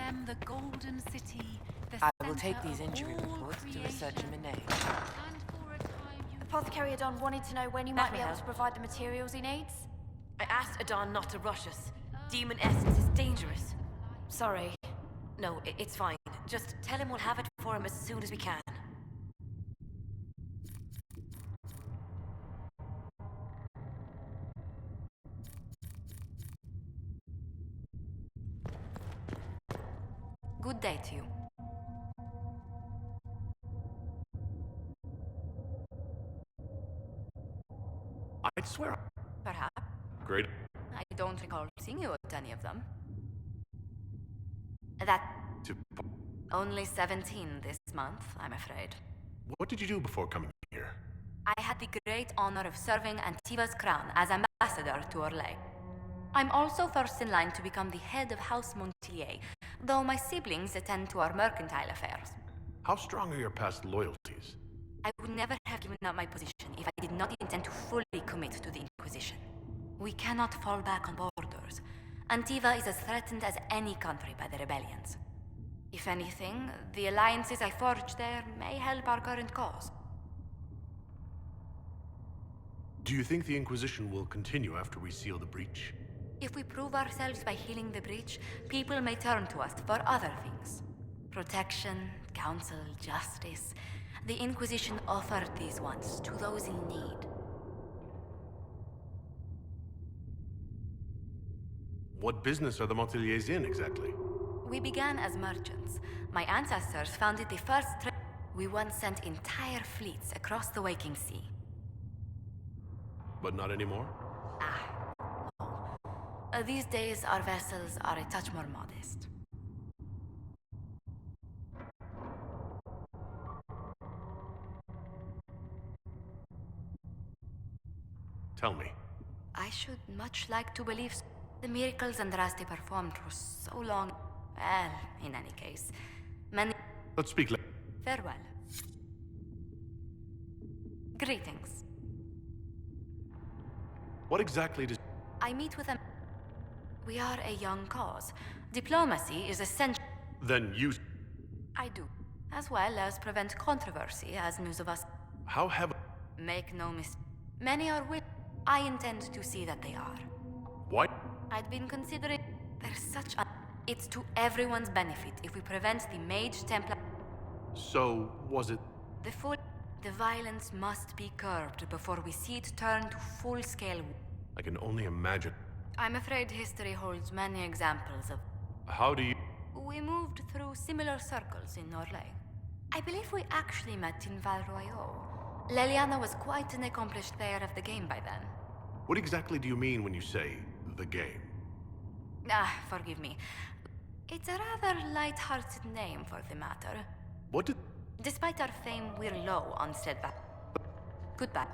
them the Golden City, the I will center take these of injury all reports to research creation. Minay. And for a time you... Apothecary Adon wanted to know when you might be able Bethlehem. to provide the materials he needs. I asked Adon not to rush us. Demon essence is dangerous. Sorry. No, it's fine. Just tell him we'll have it for him as soon as we can. Good day to you. I'd swear. Perhaps. Great. I don't recall seeing you at any of them. That... To... Only 17 this month, I'm afraid. What did you do before coming here? I had the great honor of serving Antiva's crown as ambassador to Orlais. I'm also first in line to become the head of House Montilier, though my siblings attend to our mercantile affairs. How strong are your past loyalties? I would never have given up my position if I did not intend to fully commit to the Inquisition. We cannot fall back on borders. Antiva is as threatened as any country by the rebellions. If anything, the alliances I forged there may help our current cause. Do you think the Inquisition will continue after we seal the breach? If we prove ourselves by healing the breach, people may turn to us for other things. Protection, counsel, justice. The Inquisition offered these once to those in need. What business are the Montiliers in, exactly? We began as merchants. My ancestors founded the first We once sent entire fleets across the waking sea. But not anymore? These days, our vessels are a touch more modest. Tell me. I should much like to believe the miracles Andraste performed for so long. Well, in any case, many... Let's speak later. Farewell. Greetings. What exactly does... I meet with them. We are a young cause. Diplomacy is essential. Then you... I do. As well as prevent controversy, as news of us... How have... Make no mistake. Many are with... I intend to see that they are. What? I'd been considering... There's such a... It's to everyone's benefit if we prevent the Mage Templar... So, was it... The violence must be curbed before we see it turn to full-scale... I can only imagine. I'm afraid history holds many examples of... How do you... We moved through similar circles in Orlais. I believe we actually met in Val Royaux. Leliana was quite an accomplished player of the game by then. What exactly do you mean when you say, the game? Forgive me. It's a rather light-hearted name for the matter. What did... Despite our fame, we're low on steadfast. Goodbye.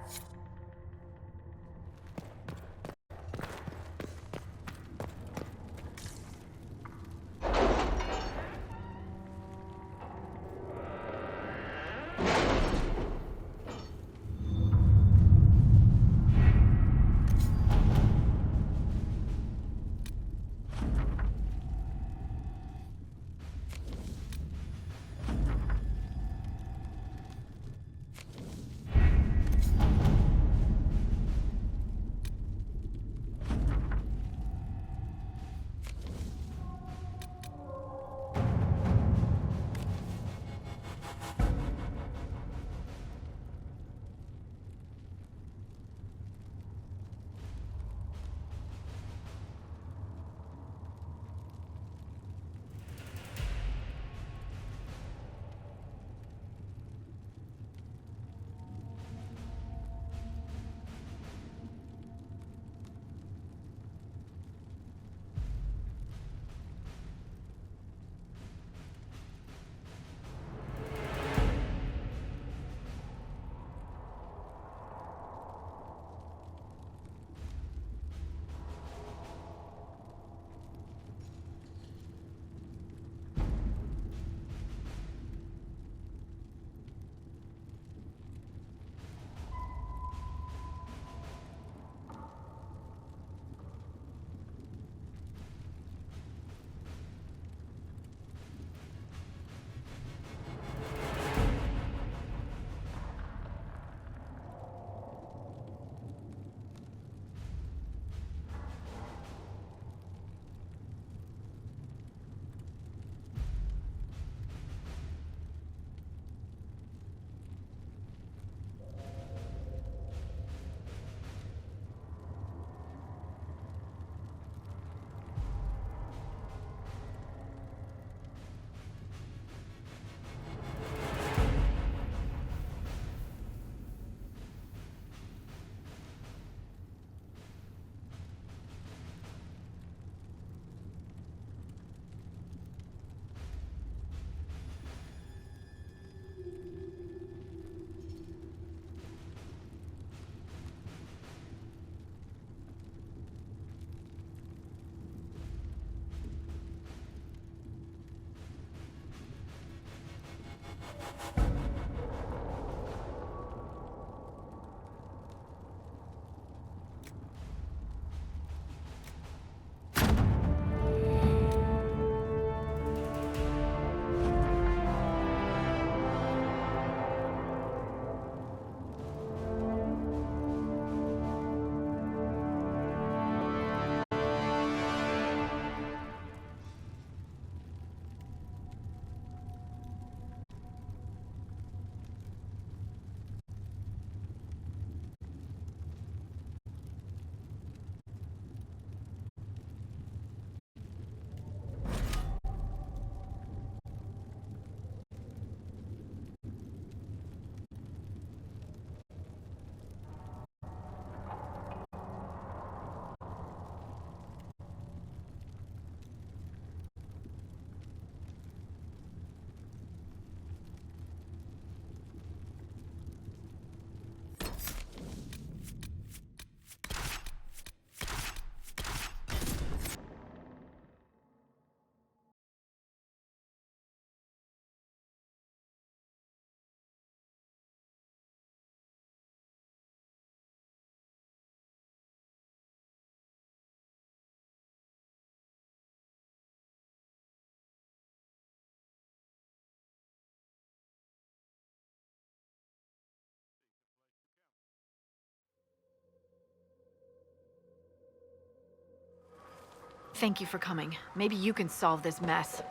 Thank you for coming. Maybe you can solve this mess.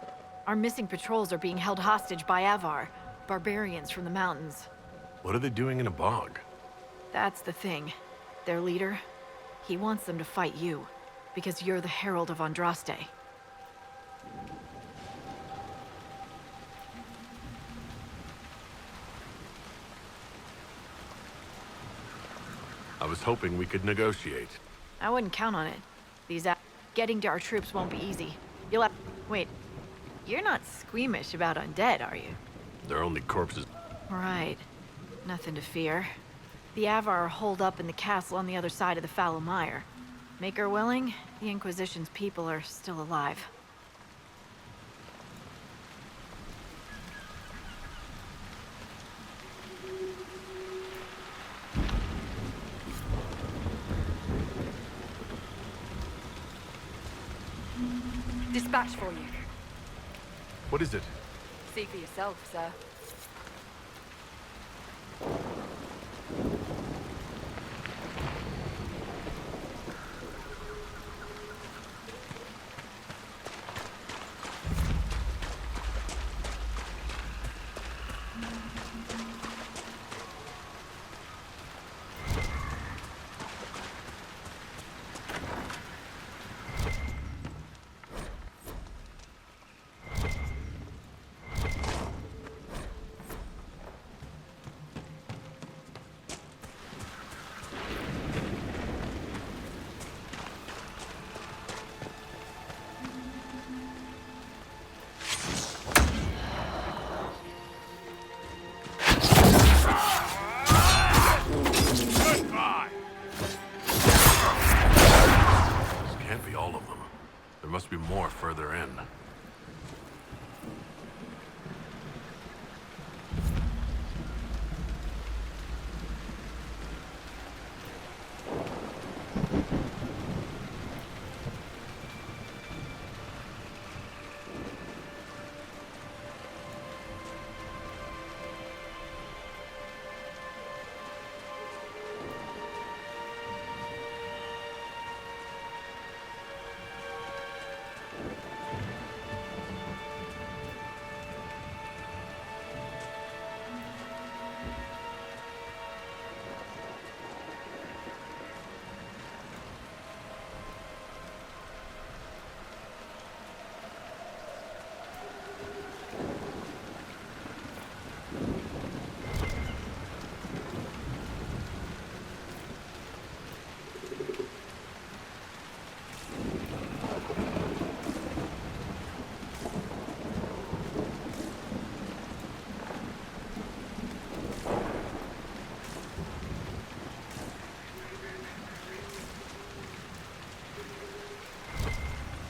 Our missing patrols are being held hostage by Avar, barbarians from the mountains. What are they doing in a bog? That's the thing. Their leader, he wants them to fight you, because you're the Herald of Andraste. I was hoping we could negotiate. I wouldn't count on it. Getting to our troops won't be easy. You'll have... Wait. You're not squeamish about undead, are you? They're only corpses. Right. Nothing to fear. The Avar are holed up in the castle on the other side of the fallow mire. Maker willing, the Inquisition's people are still alive. Dispatch for you. What is it? See for yourself, sir. Must be more further in.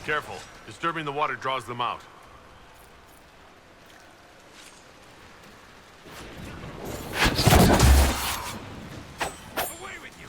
Careful. Disturbing the water draws them out. Away with you!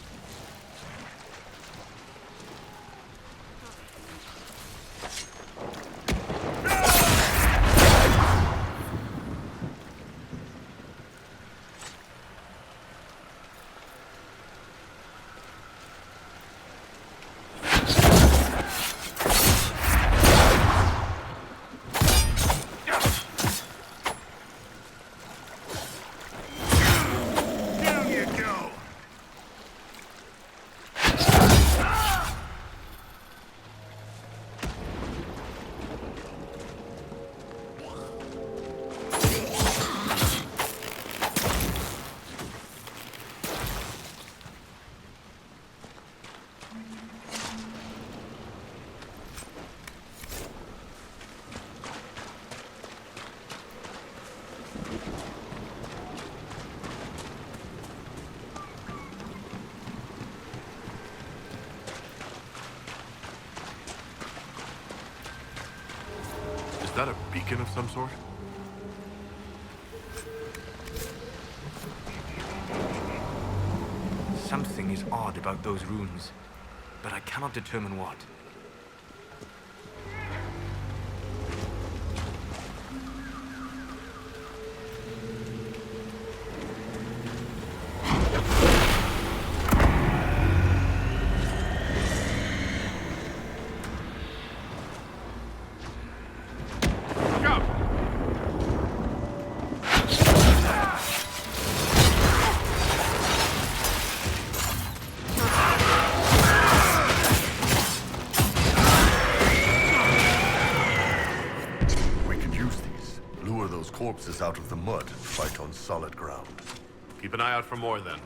Is that a beacon of some sort? Something is odd about those runes, but I cannot determine what. corpses out of the mud fight on solid ground. Keep an eye out for more, then.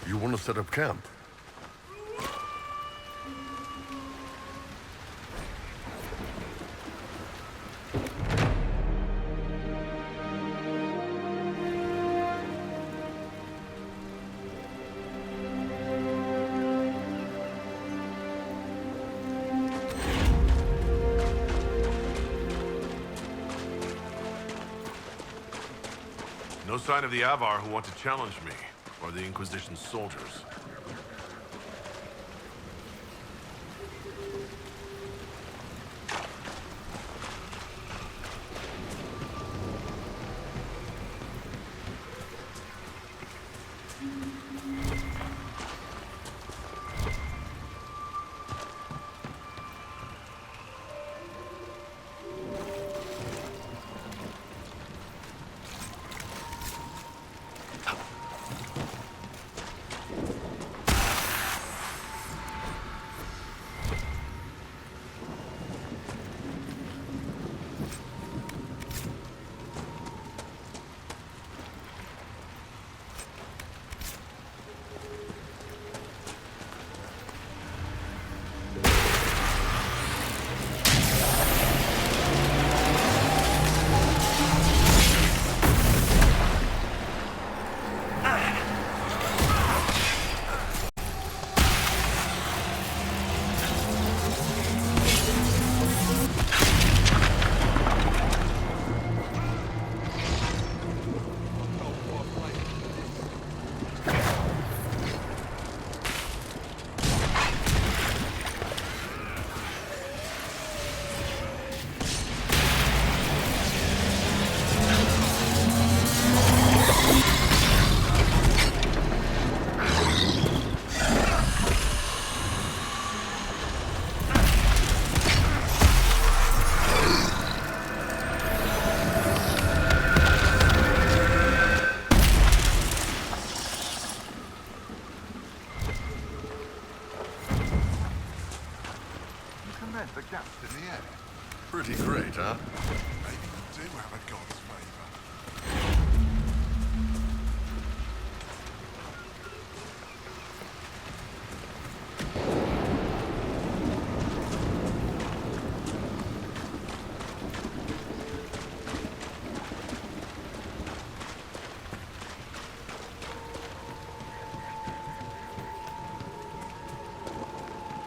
You want to set up camp? No sign of the Avar who want to challenge me, or the Inquisition's soldiers. cement the gaps in the air. Pretty great, huh? Maybe you do have a god's favour.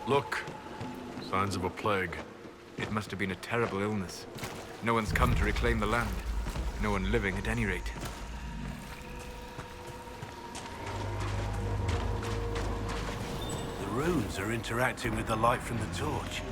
Look. Signs of a plague. It must have been a terrible illness. No one's come to reclaim the land. No one living, at any rate. The runes are interacting with the light from the torch.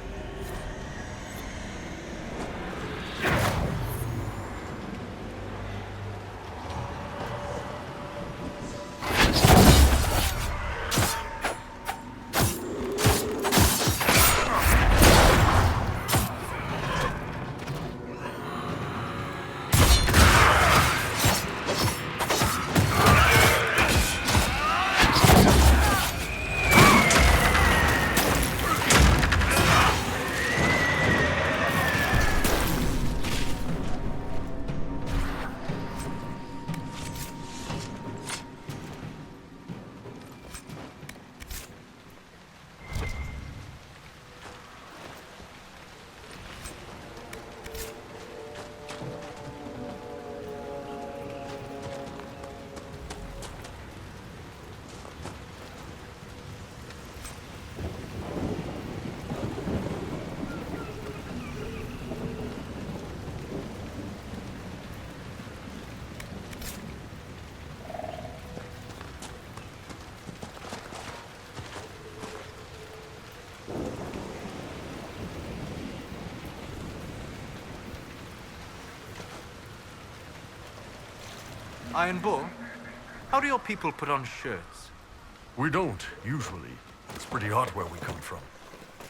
Iron Bull? How do your people put on shirts? We don't, usually. It's pretty hot where we come from.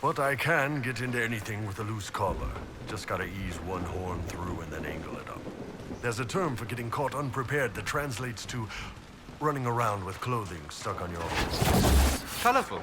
But I can get into anything with a loose collar. Just gotta ease one horn through and then angle it up. There's a term for getting caught unprepared that translates to running around with clothing stuck on your horse. Colorful.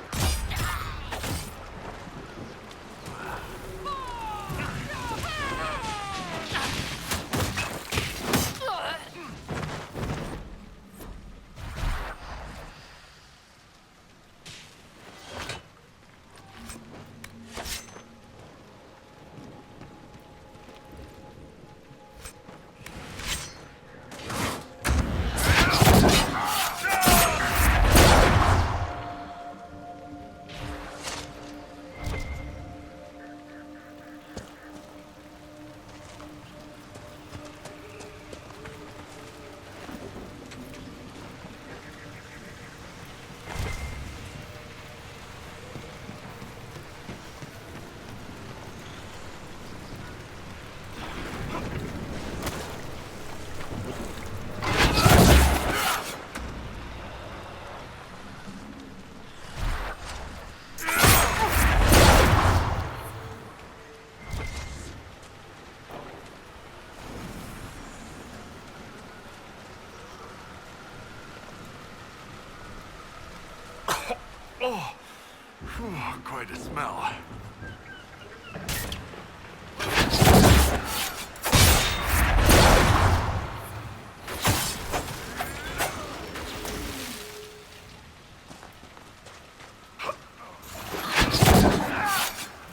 Oh, quite a smell.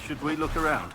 Should we look around?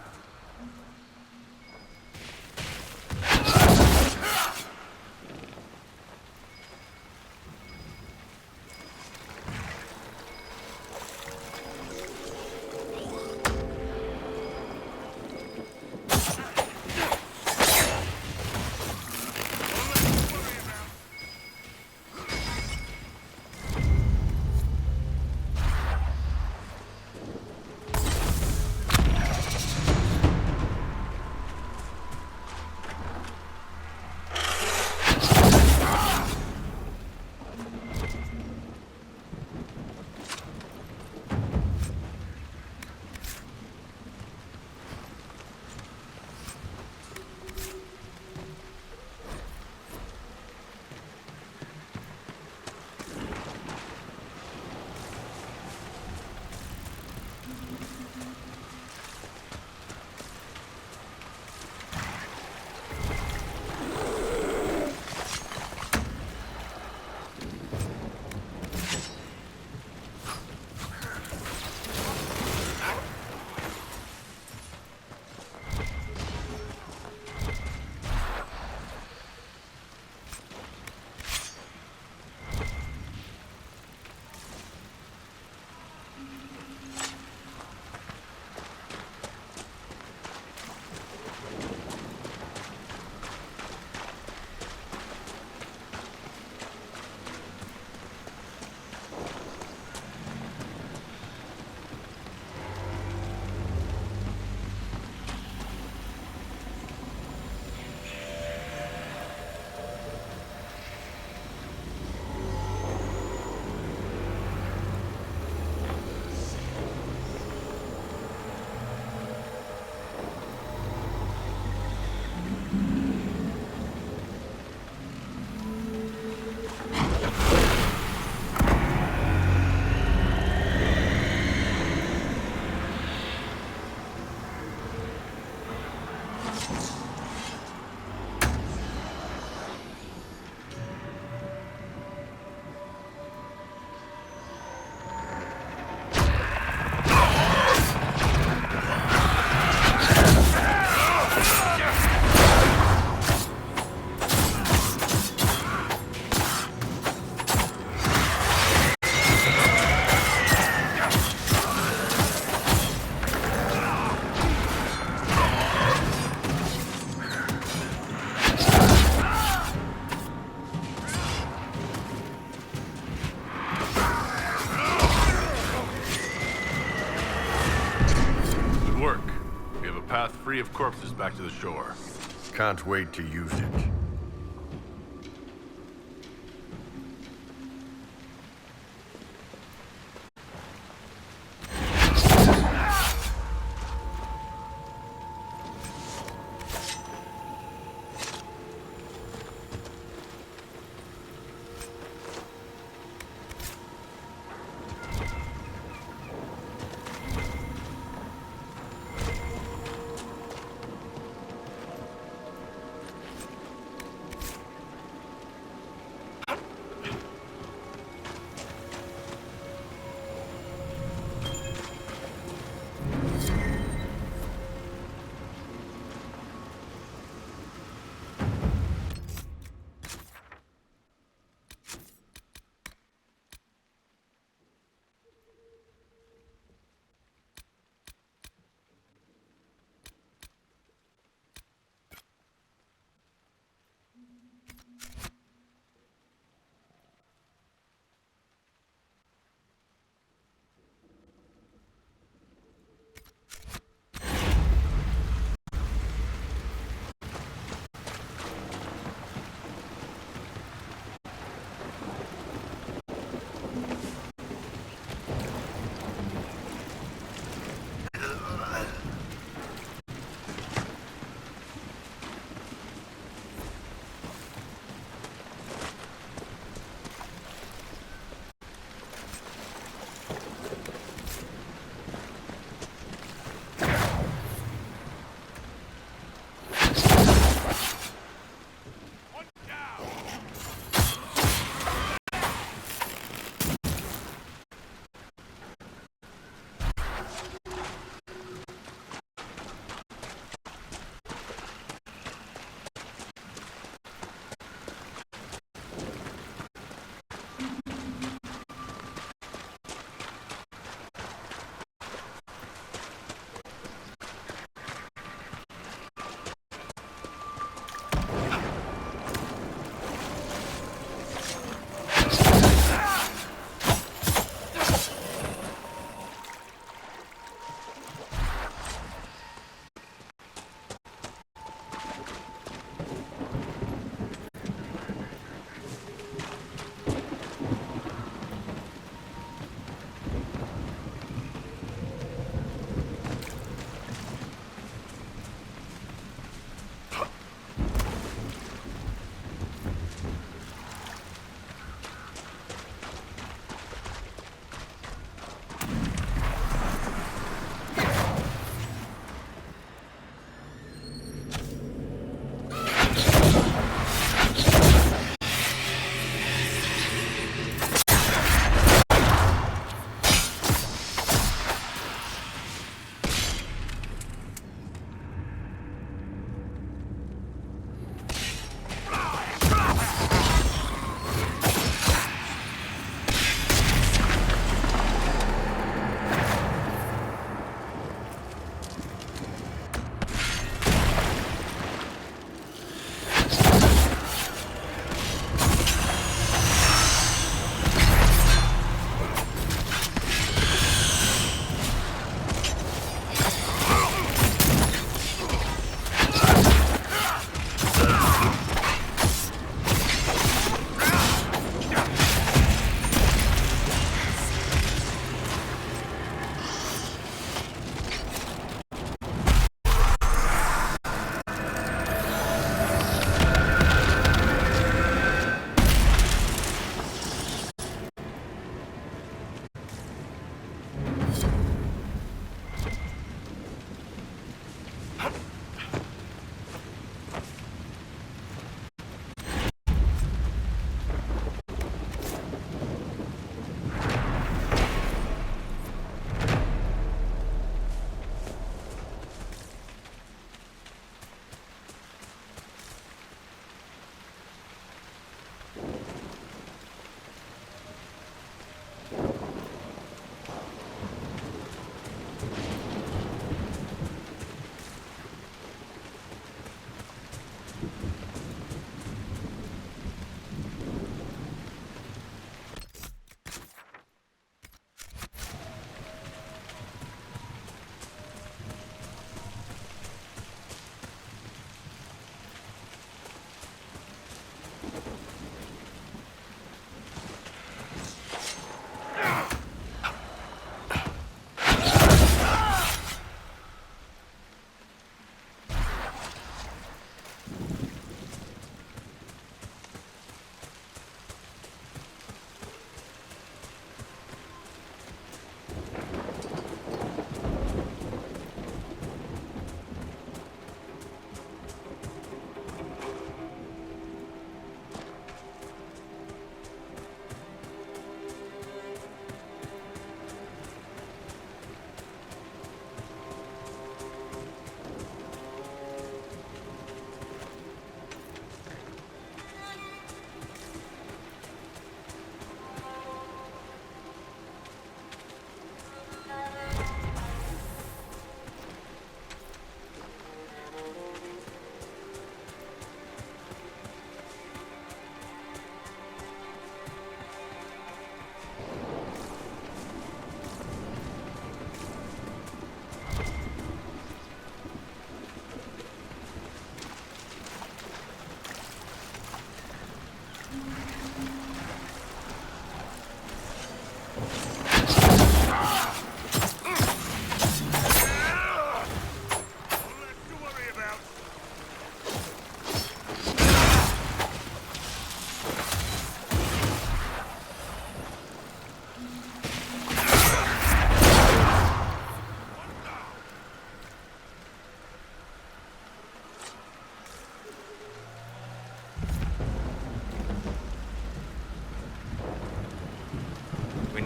path free of corpses back to the shore. Can't wait to use it.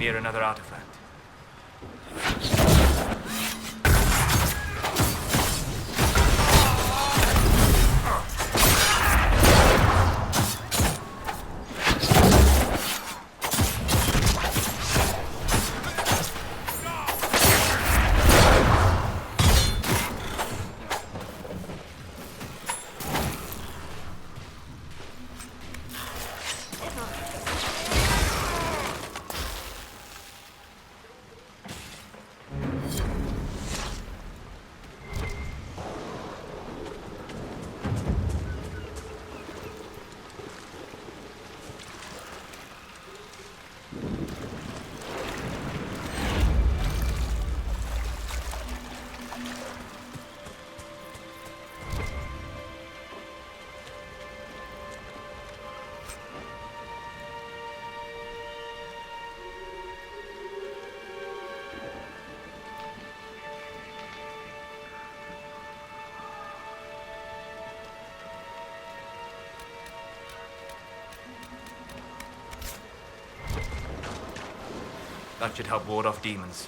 near another artifact. That should help ward off demons.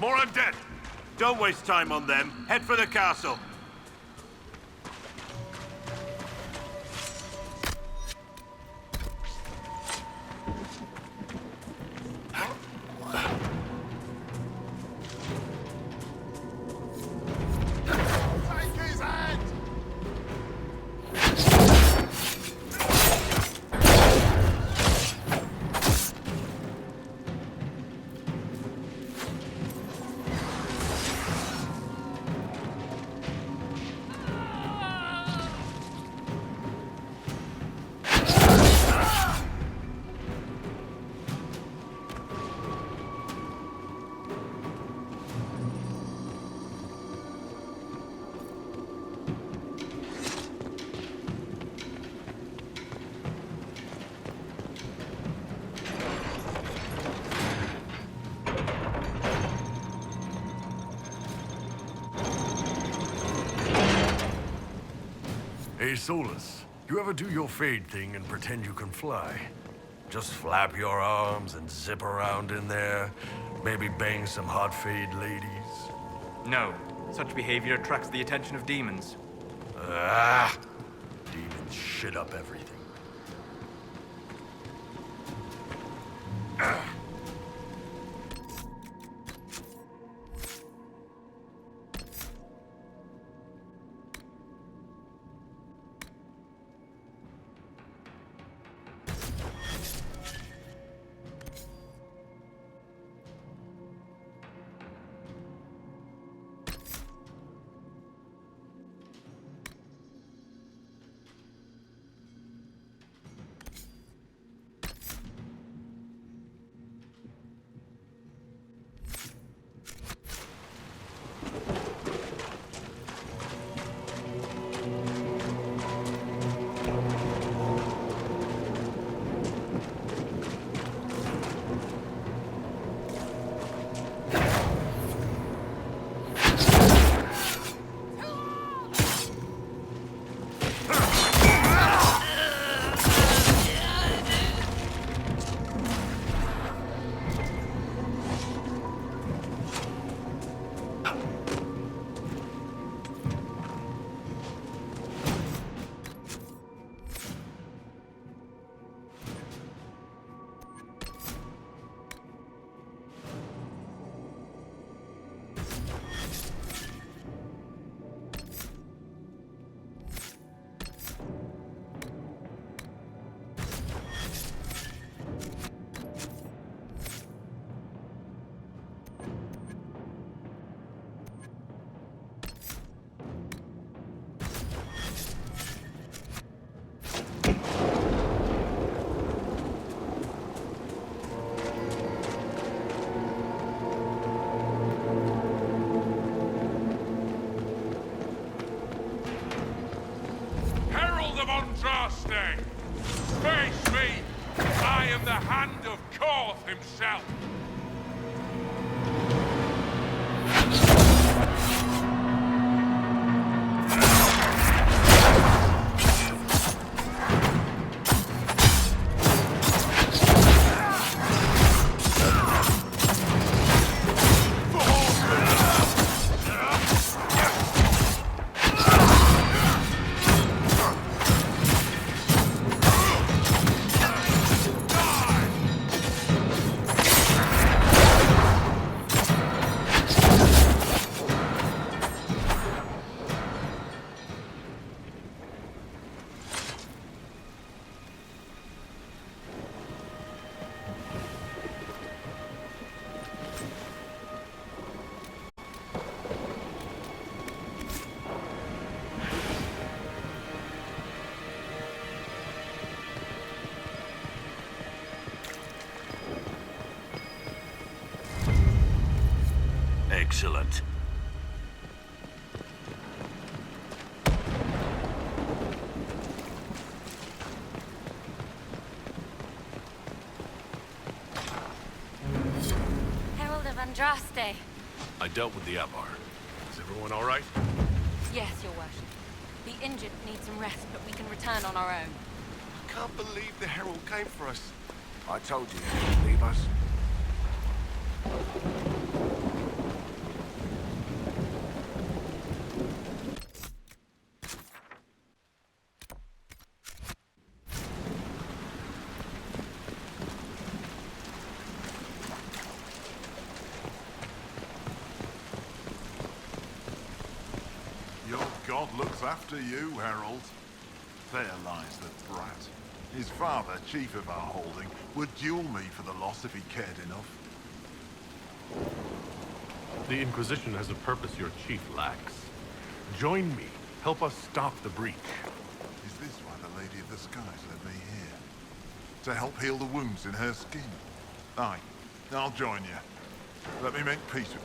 More undead! Don't waste time on them. Head for the castle. Hey, Solus, you ever do your fade thing and pretend you can fly? Just flap your arms and zip around in there, maybe bang some hot fade ladies? No, such behavior attracts the attention of demons. Ah! Demons shit up everything. Andraste! Face me! I am the Hand of Korth himself! Excellent. Herald of Andraste. I dealt with the Avar. Is everyone all right? Yes, your worship. The injured need some rest, but we can return on our own. I can't believe the Herald came for us. I told you he would leave us. Your god looks after you, Herald. There lies the brat. His father, chief of our holding, would duel me for the loss if he cared enough. The Inquisition has a purpose your chief lacks. Join me. Help us stop the breach. Is this why the Lady of the Skies led me here? To help heal the wounds in her skin? Aye, I'll join you. Let me make peace with you.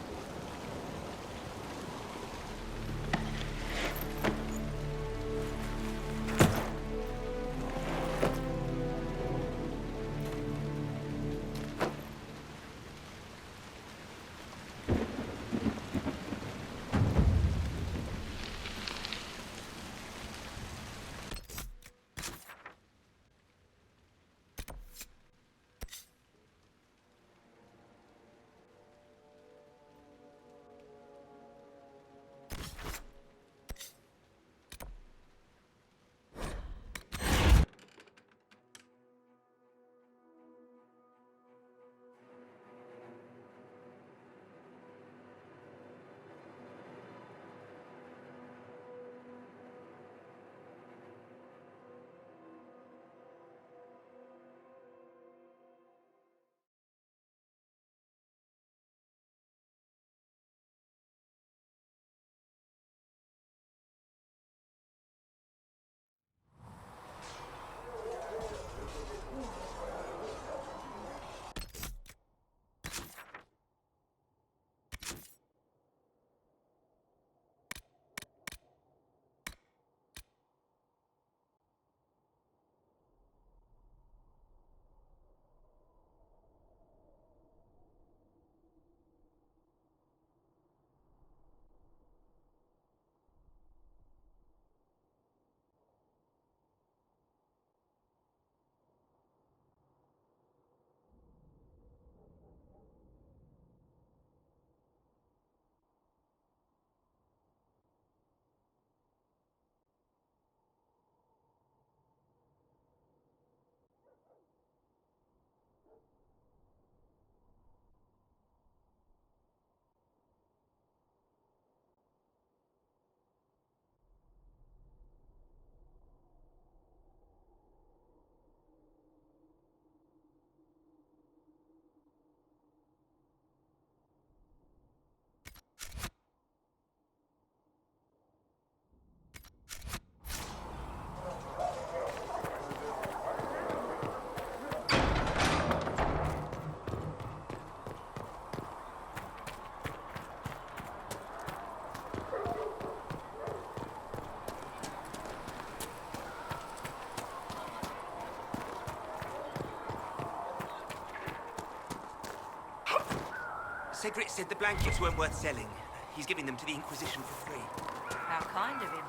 Cedric said the blankets weren't worth selling. He's giving them to the Inquisition for free. How kind of him.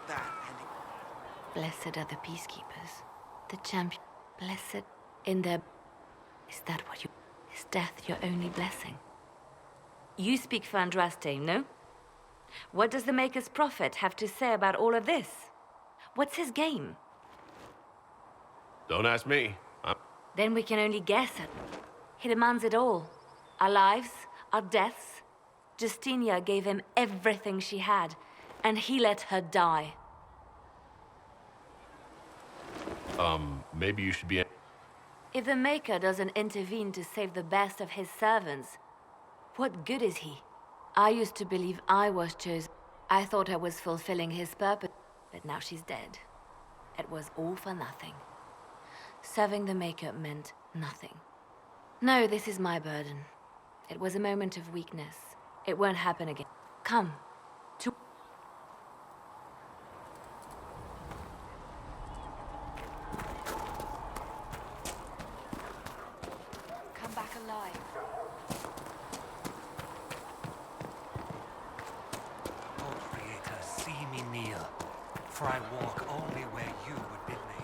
That and... Blessed are the peacekeepers, the champion. Blessed in their... Is that what you... Is death your only blessing? You speak for Andraste, no? What does the Maker's Prophet have to say about all of this? What's his game? Don't ask me. Then we can only guess at. He demands it all. Our lives, our deaths. Justinia gave him everything she had, and he let her die. Maybe you should be... If the Maker doesn't intervene to save the best of his servants, what good is he? I used to believe I was chosen. I thought I was fulfilling his purpose, but now she's dead. It was all for nothing. Serving the Maker meant nothing. No, this is my burden. It was a moment of weakness. It won't happen again. Come. Come back alive. Oh, Creator, see me kneel, for I walk only where you would bid me.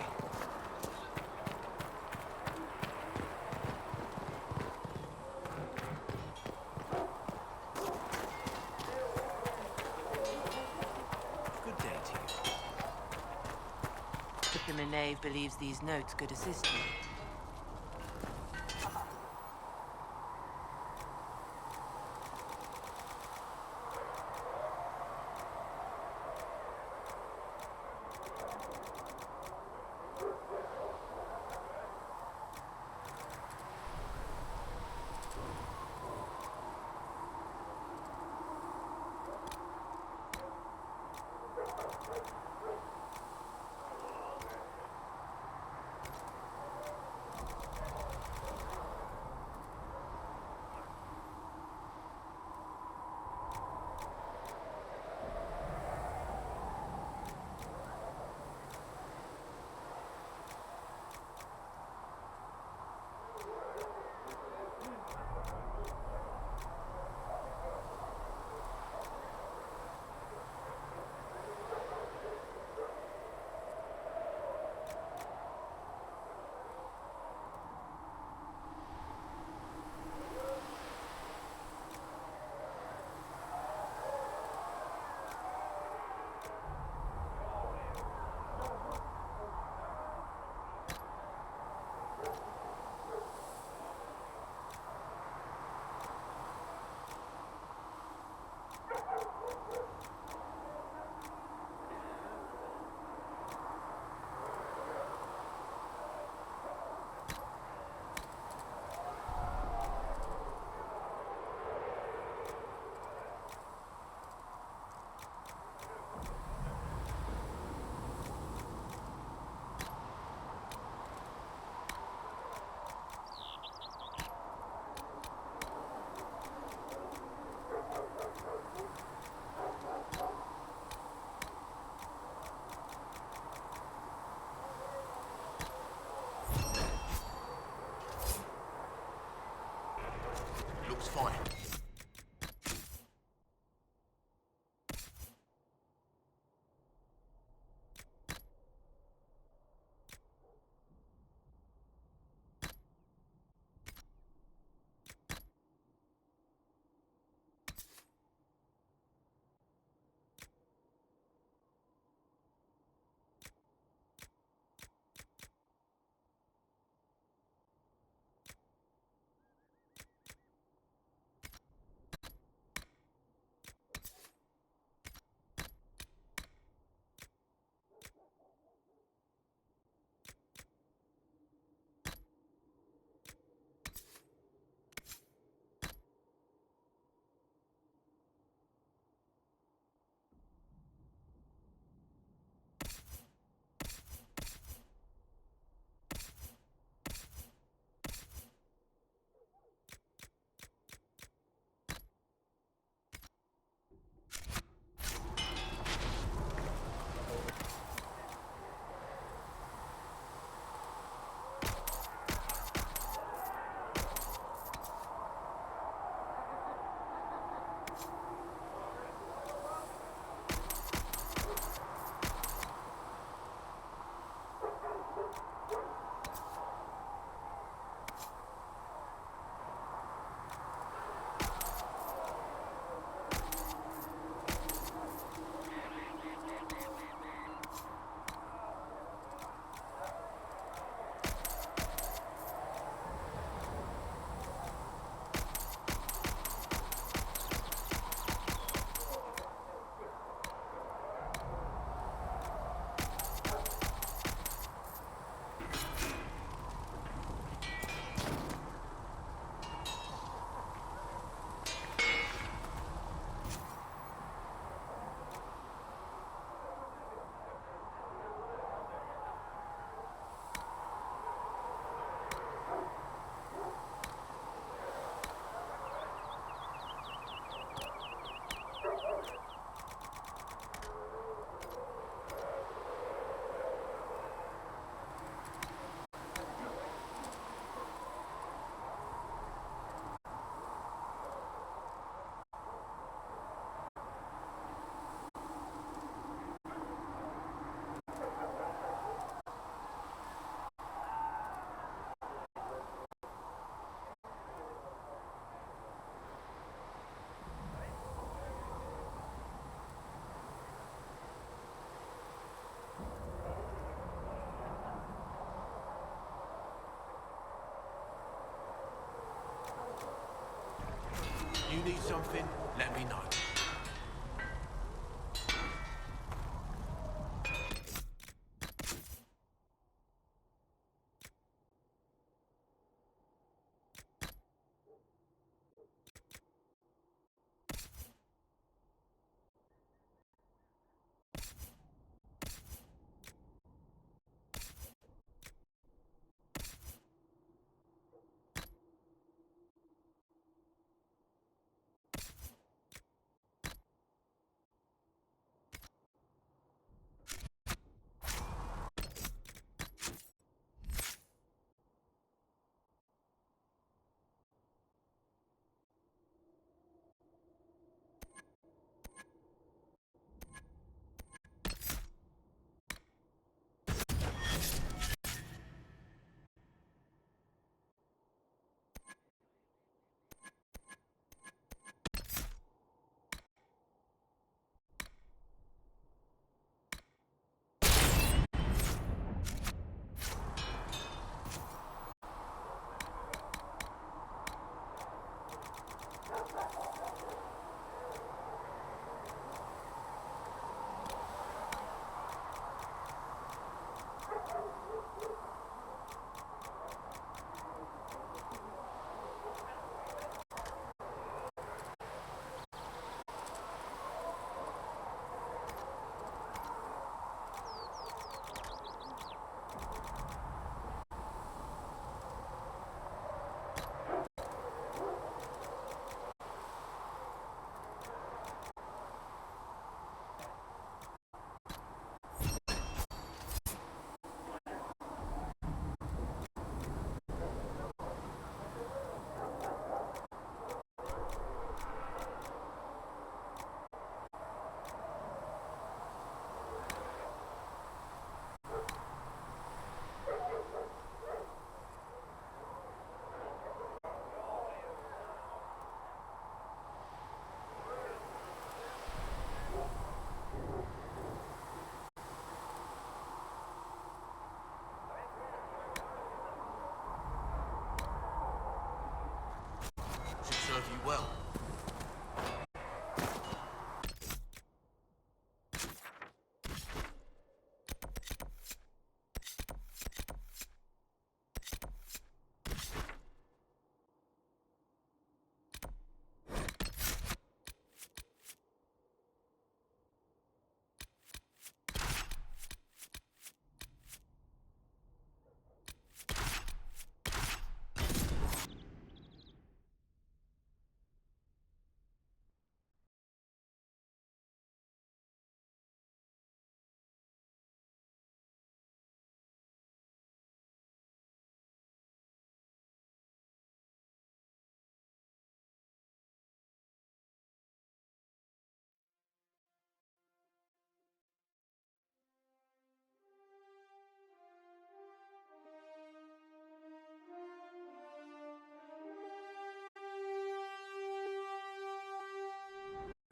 Good day to you. But the knave believes these notes could assist you. need something, let me know. Should serve you well.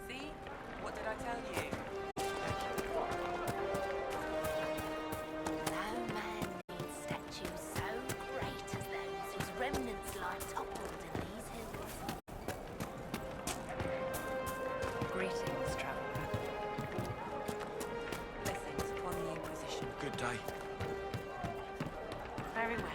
See? What did I tell you? No man needs statues so great as those whose remnants lie toppled in these hills. Greetings, traveler. Blessings upon the Inquisition. Good day. Very well.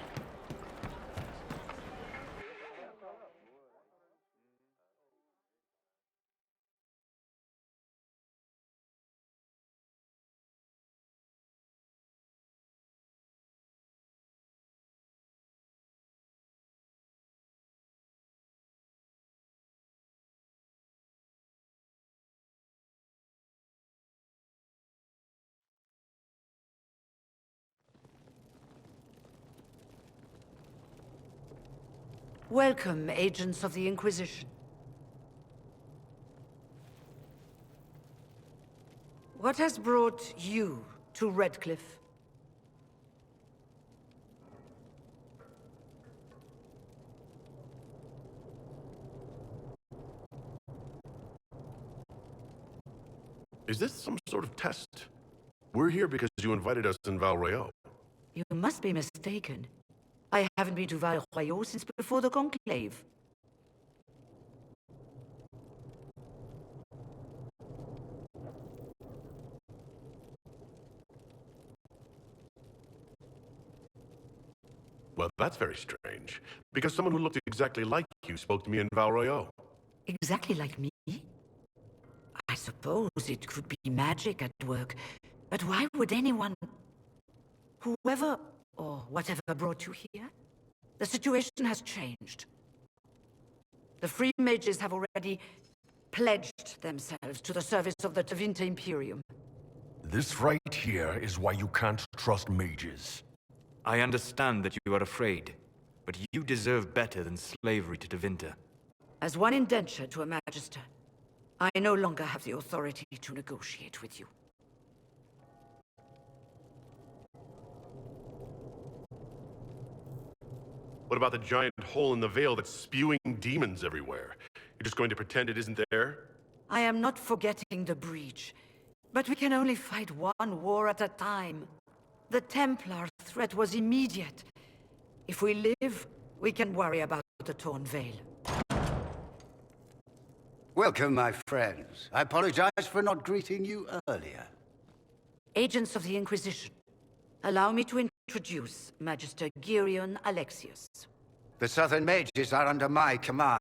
Welcome, agents of the Inquisition. What has brought you to Redcliffe? Is this some sort of test? We're here because you invited us in Val Royeaux. You must be mistaken. I haven't been to Val Royeaux since before the Conclave. Well, that's very strange. Because someone who looked exactly like you spoke to me in Val Royeaux. Exactly like me? I suppose it could be magic at work, but why would anyone... Whoever or whatever brought you here? The situation has changed. The Free Mages have already pledged themselves to the service of the Tevinter Imperium. This right here is why you can't trust mages. I understand that you are afraid, but you deserve better than slavery to Tevinter. As one indentured to a Magister, I no longer have the authority to negotiate with you. What about the giant hole in the veil that's spewing demons everywhere? You're just going to pretend it isn't there? I am not forgetting the breach, but we can only fight one war at a time. The Templar threat was immediate. If we live, we can worry about the torn veil. Welcome, my friends. I apologize for not greeting you earlier. Agents of the Inquisition, allow me to introduce Magister Girion Alexius. The Southern Mages are under my command.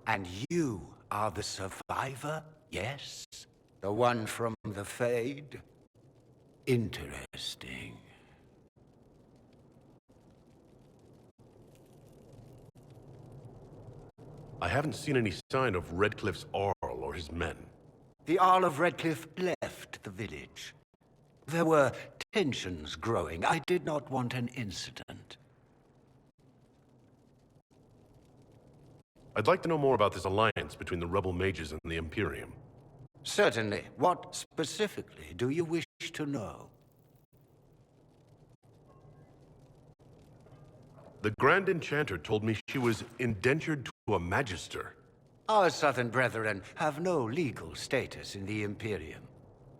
And you are the survivor, yes? The one from the Fade? Interesting. I haven't seen any sign of Redcliffe's Arl or his men. The Arl of Redcliffe left the village. There were tensions growing. I did not want an incident. I'd like to know more about this alliance between the rebel mages and the Imperium. Certainly. What specifically do you wish to know? The Grand Enchanter told me she was indentured to a Magister. Our Southern brethren have no legal status in the Imperium.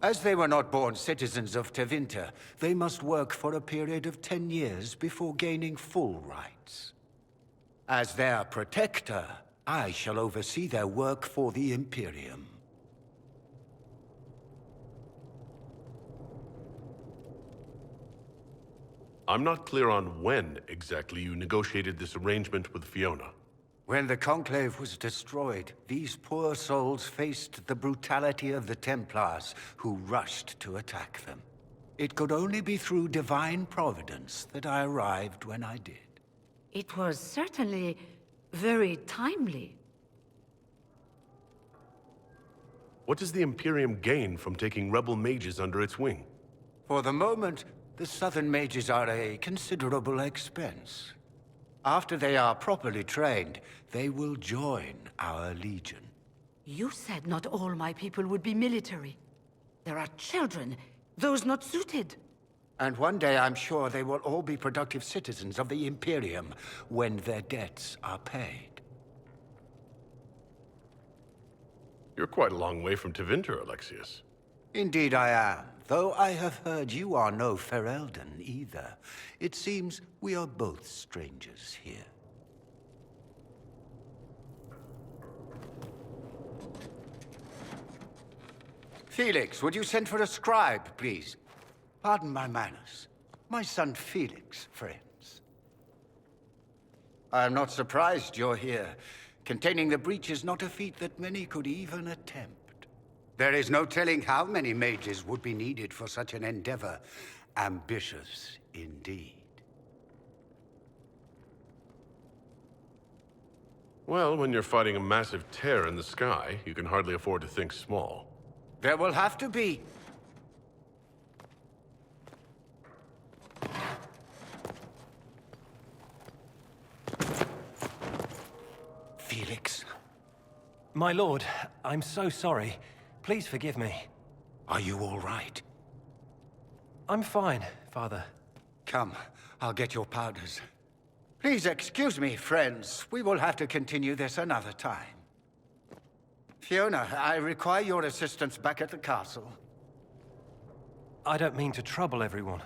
As they were not born citizens of Tevinter, they must work for a period of 10 years before gaining full rights. As their protector, I shall oversee their work for the Imperium. I'm not clear on when exactly you negotiated this arrangement with Fiona. When the Conclave was destroyed, these poor souls faced the brutality of the Templars, who rushed to attack them. It could only be through divine providence that I arrived when I did. It was certainly very timely. What does the Imperium gain from taking rebel mages under its wing? For the moment, the Southern Mages are a considerable expense. After they are properly trained, they will join our Legion. You said not all my people would be military. There are children, those not suited. And one day I'm sure they will all be productive citizens of the Imperium when their debts are paid. You're quite a long way from Tevinter, Alexius. Indeed I am, though I have heard you are no Ferelden either. It seems we are both strangers here. Felix, would you send for a scribe, please? Pardon my manners. My son Felix, friends. I am not surprised you're here. Containing the breach is not a feat that many could even attempt. There is no telling how many mages would be needed for such an endeavor. Ambitious, indeed. Well, when you're fighting a massive tear in the sky, you can hardly afford to think small. There will have to be. Felix. My lord, I'm so sorry. Please forgive me. Are you all right? I'm fine, Father. Come, I'll get your powders. Please excuse me, friends. We will have to continue this another time. Fiona, I require your assistance back at the castle. I don't mean to trouble everyone.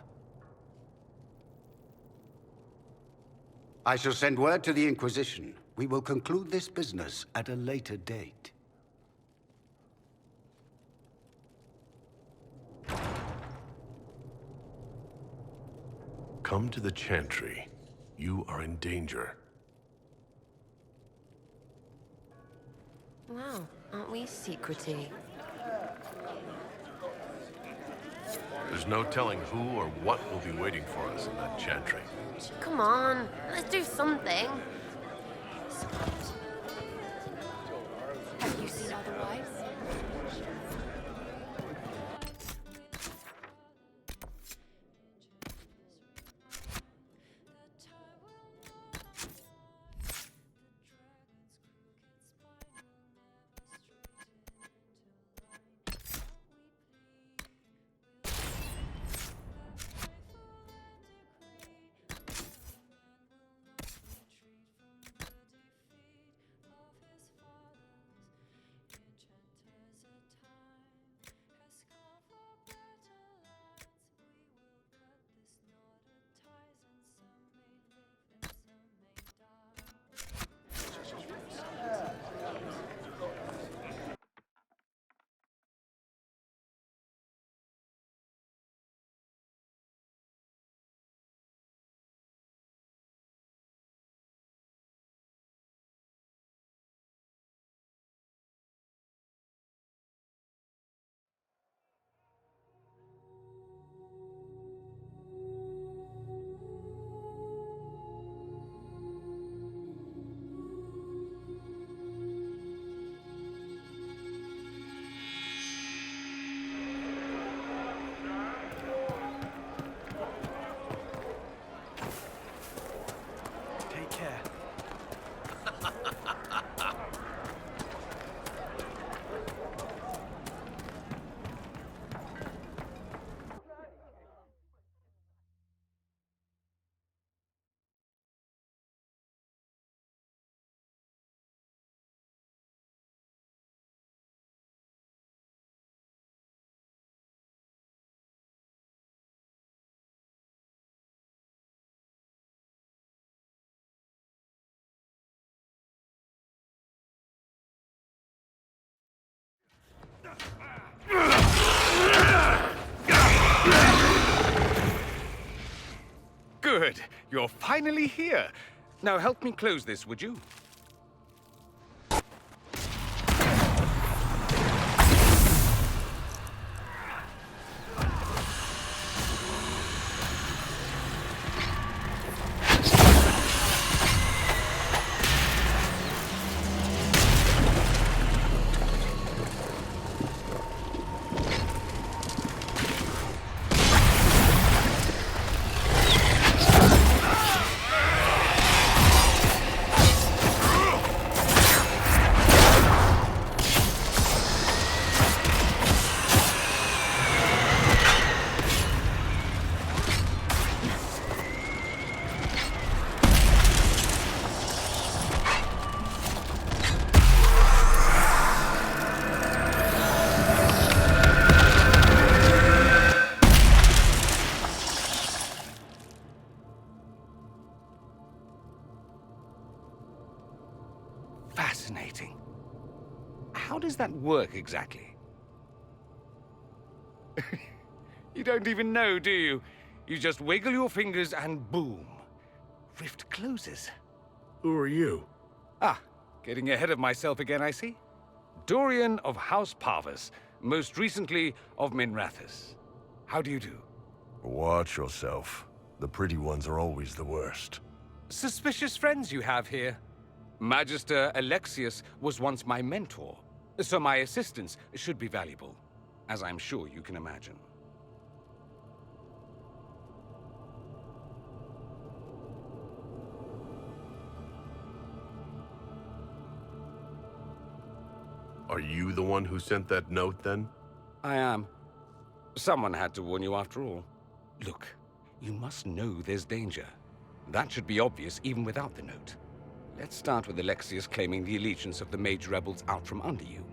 I shall send word to the Inquisition. We will conclude this business at a later date. Come to the Chantry. You are in danger. Wow, aren't we secrety? There's no telling who or what will be waiting for us in that chantry. Come on, let's do something. Have you seen otherwise? Take care. Good. You're finally here. Now help me close this, would you? Fascinating. How does that work exactly? You don't even know, do you? You just wiggle your fingers and boom. Rift closes. Who are you? Ah, getting ahead of myself again, I see. Dorian of House Parvus, most recently of Minrathous. How do you do? Watch yourself. The pretty ones are always the worst. Suspicious friends you have here. Magister Alexius was once my mentor, so my assistance should be valuable, as I'm sure you can imagine. Are you the one who sent that note, then? I am. Someone had to warn you after all. Look, you must know there's danger. That should be obvious even without the note. Let's start with Alexius claiming the allegiance of the mage rebels out from under you.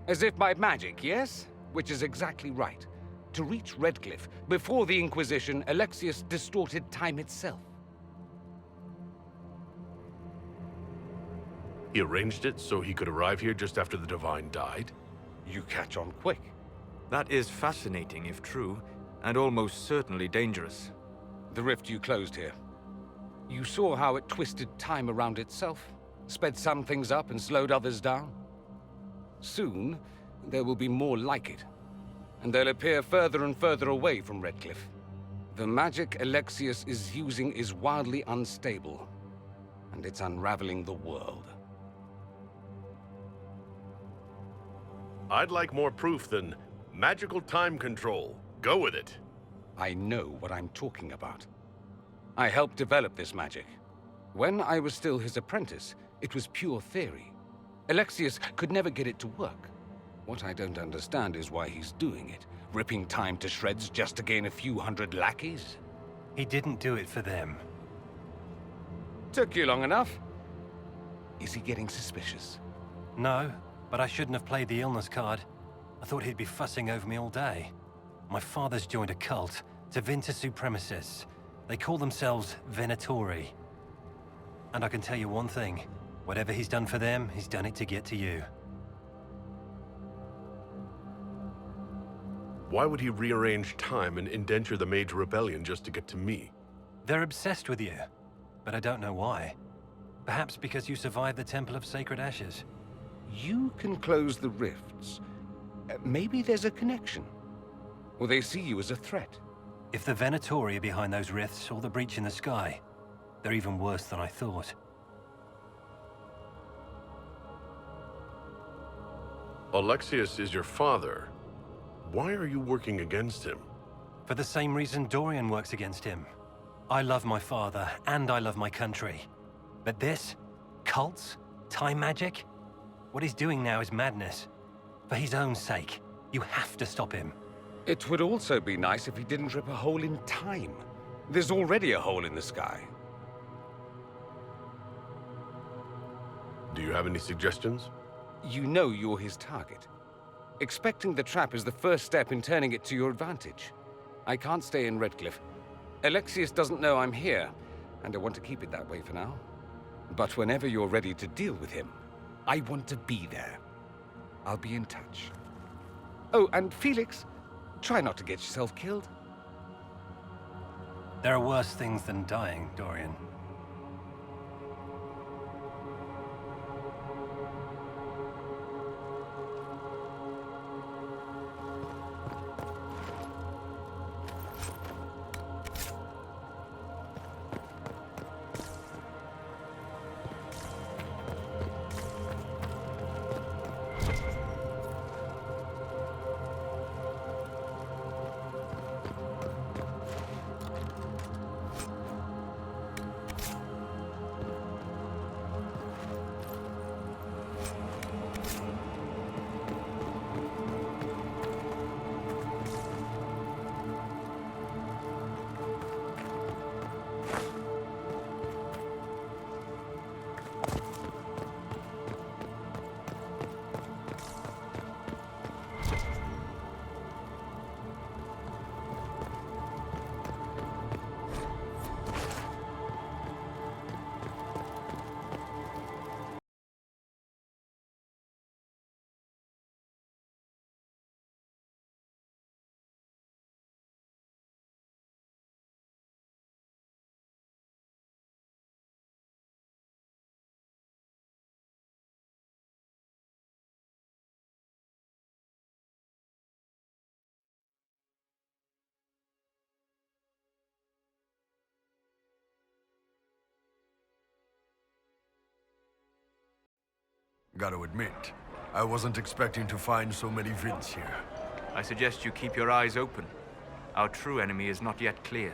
As if by magic, yes? Which is exactly right. To reach Redcliffe, before the Inquisition, Alexius distorted time itself. He arranged it so he could arrive here just after the Divine died? You catch on quick. That is fascinating if true, and almost certainly dangerous. The rift you closed here. You saw how it twisted time around itself, sped some things up and slowed others down. Soon, there will be more like it, and they'll appear further and further away from Redcliffe. The magic Alexius is using is wildly unstable, and it's unraveling the world. I'd like more proof than magical time control. Go with it. I know what I'm talking about. I helped develop this magic. When I was still his apprentice, it was pure theory. Alexius could never get it to work. What I don't understand is why he's doing it, ripping time to shreds just to gain a few hundred lackeys. He didn't do it for them. Took you long enough. Is he getting suspicious? No, but I shouldn't have played the illness card. I thought he'd be fussing over me all day. My father's joined a cult, Tevinter Supremacists. They call themselves Venatori. And I can tell you one thing. Whatever he's done for them, he's done it to get to you. Why would he rearrange time and indenture the Mage Rebellion just to get to me? They're obsessed with you, but I don't know why. Perhaps because you survived the Temple of Sacred Ashes. You can close the rifts. Maybe there's a connection. Or they see you as a threat. If the Venatori are behind those rifts or the breach in the sky, they're even worse than I thought. Alexius is your father. Why are you working against him? For the same reason Dorian works against him. I love my father, and I love my country. But this? Cults? Time magic? What he's doing now is madness. For his own sake, you have to stop him. It would also be nice if he didn't rip a hole in time. There's already a hole in the sky. Do you have any suggestions? You know you're his target. Expecting the trap is the first step in turning it to your advantage. I can't stay in Redcliffe. Alexius doesn't know I'm here, and I want to keep it that way for now. But whenever you're ready to deal with him, I want to be there. I'll be in touch. Oh, and Felix, try not to get yourself killed. There are worse things than dying, Dorian. Gotta admit, I wasn't expecting to find so many vents here. I suggest you keep your eyes open. Our true enemy is not yet clear.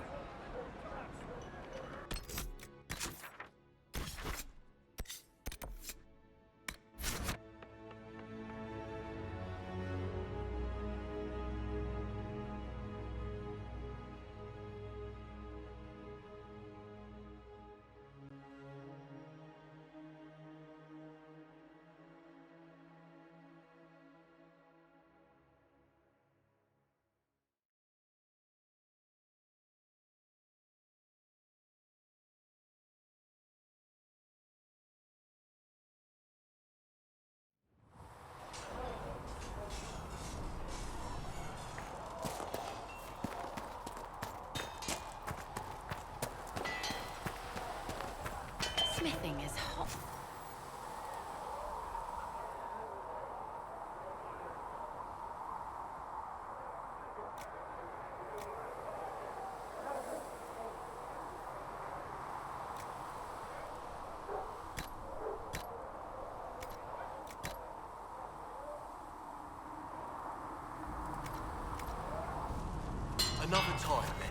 Another time, then.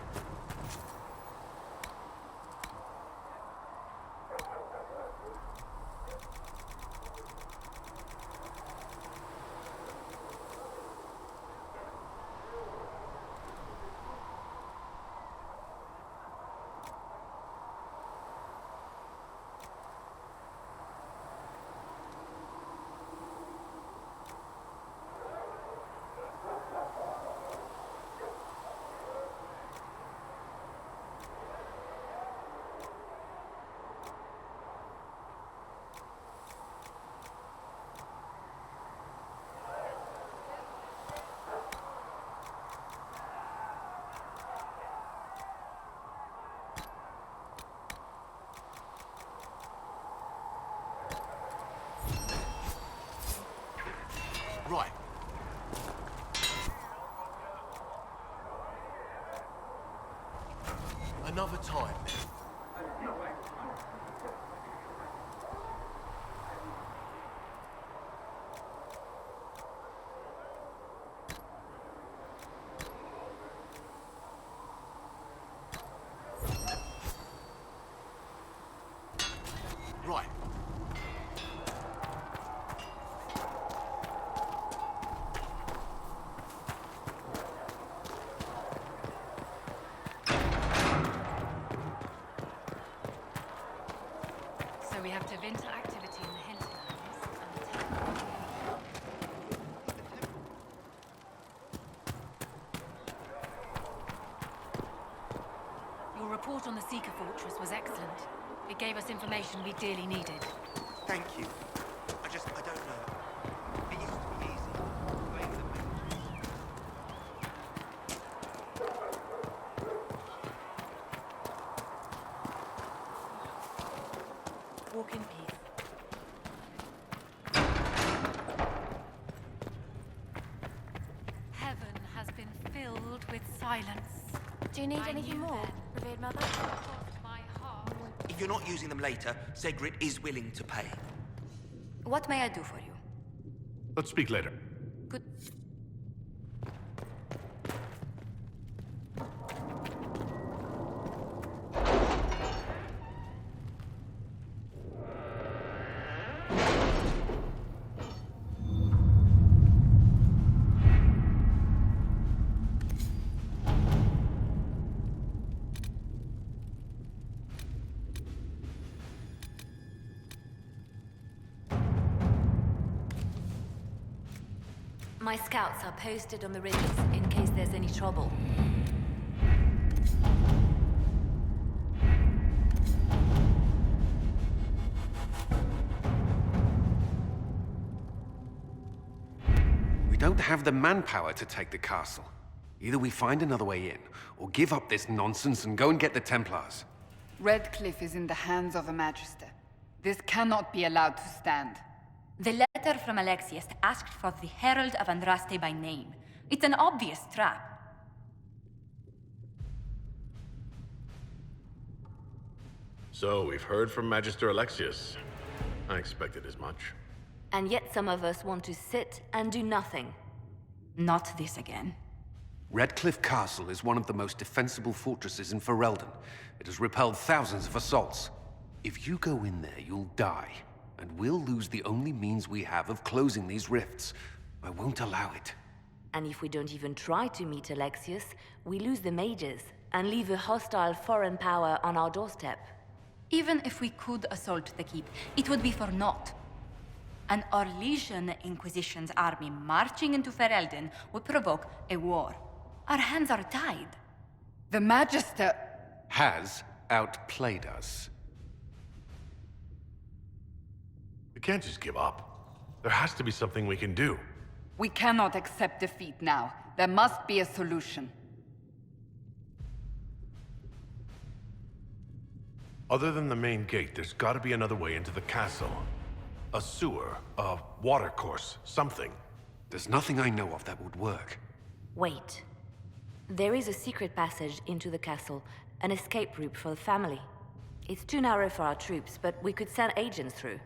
Right. Another time, then. Right. So we have Tevinter activity in the hinterlands and the temple. Your report on the Seeker Fortress was excellent. It gave us information we dearly needed. Thank you. I don't know. It used to be easy. Playing the mages. Walk in peace. Heaven has been filled with silence. Do you need I anything knew more, then. revered mother? My heart. If you're not using them later, Segrit is willing to pay. What may I do for you? Let's speak later. Good. My scouts are posted on the ridges in case there's any trouble. We don't have the manpower to take the castle. Either we find another way in, or give up this nonsense and go and get the Templars. Redcliffe is in the hands of a Magister. This cannot be allowed to stand. The letter from Alexius asked for the Herald of Andraste by name. It's an obvious trap. So, we've heard from Magister Alexius. I expected as much. And yet some of us want to sit and do nothing. Not this again. Redcliffe Castle is one of the most defensible fortresses in Ferelden. It has repelled thousands of assaults. If you go in there, you'll die. And we'll lose the only means we have of closing these rifts. I won't allow it. And if we don't even try to meet Alexius, we lose the mages and leave a hostile foreign power on our doorstep. Even if we could assault the keep, it would be for naught. An Orlesian Inquisition's army marching into Ferelden would provoke a war. Our hands are tied. The Magister has outplayed us. We can't just give up. There has to be something we can do. We cannot accept defeat now. There must be a solution. Other than the main gate, there's gotta be another way into the castle. A sewer, a watercourse, something. There's nothing I know of that would work. Wait. There is a secret passage into the castle, an escape route for the family. It's too narrow for our troops, but we could send agents through.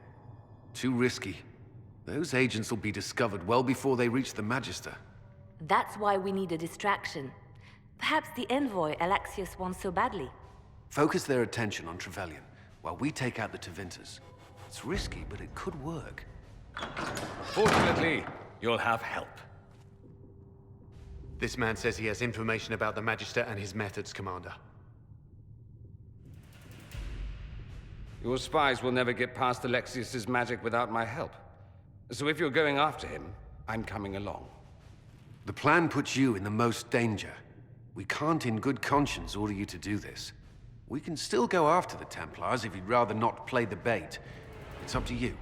Too risky. Those agents will be discovered well before they reach the Magister. That's why we need a distraction. Perhaps the envoy Alexius wants so badly. Focus their attention on Trevelyan, while we take out the Tevinters. It's risky, but it could work. Fortunately, you'll have help. This man says he has information about the Magister and his methods, Commander. Your spies will never get past Alexius's magic without my help. So if you're going after him, I'm coming along. The plan puts you in the most danger. We can't in good conscience order you to do this. We can still go after the Templars if you'd rather not play the bait. It's up to you.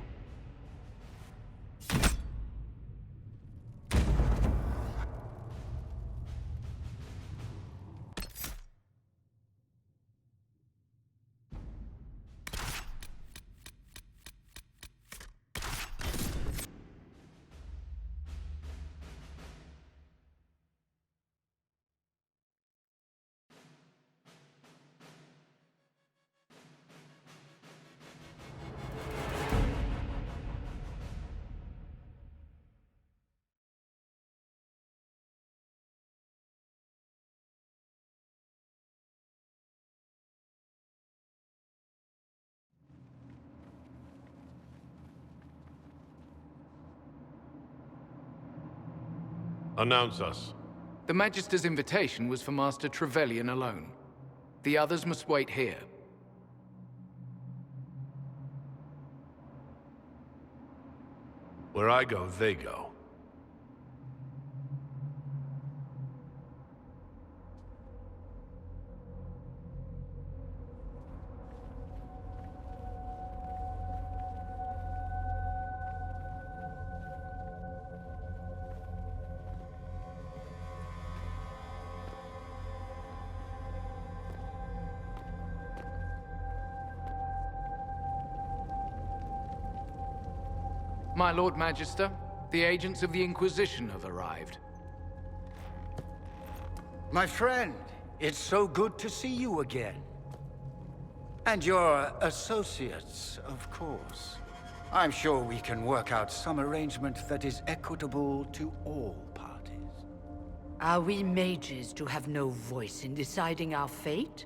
Announce us. The Magister's invitation was for Master Trevelyan alone. The others must wait here. Where I go, they go. My Lord Magister, the agents of the Inquisition have arrived. My friend, it's so good to see you again. And your associates, of course. I'm sure we can work out some arrangement that is equitable to all parties. Are we mages to have no voice in deciding our fate?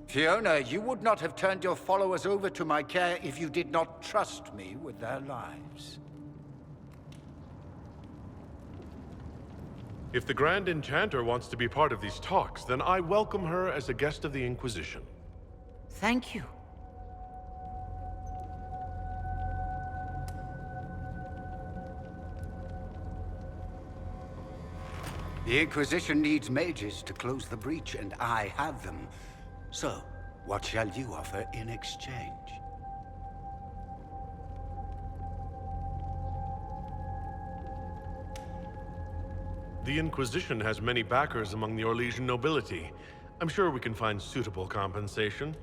Fiona, you would not have turned your followers over to my care if you did not trust me with their lives. If the Grand Enchanter wants to be part of these talks, then I welcome her as a guest of the Inquisition. Thank you. The Inquisition needs mages to close the breach, and I have them. So, what shall you offer in exchange? The Inquisition has many backers among the Orlesian nobility. I'm sure we can find suitable compensation.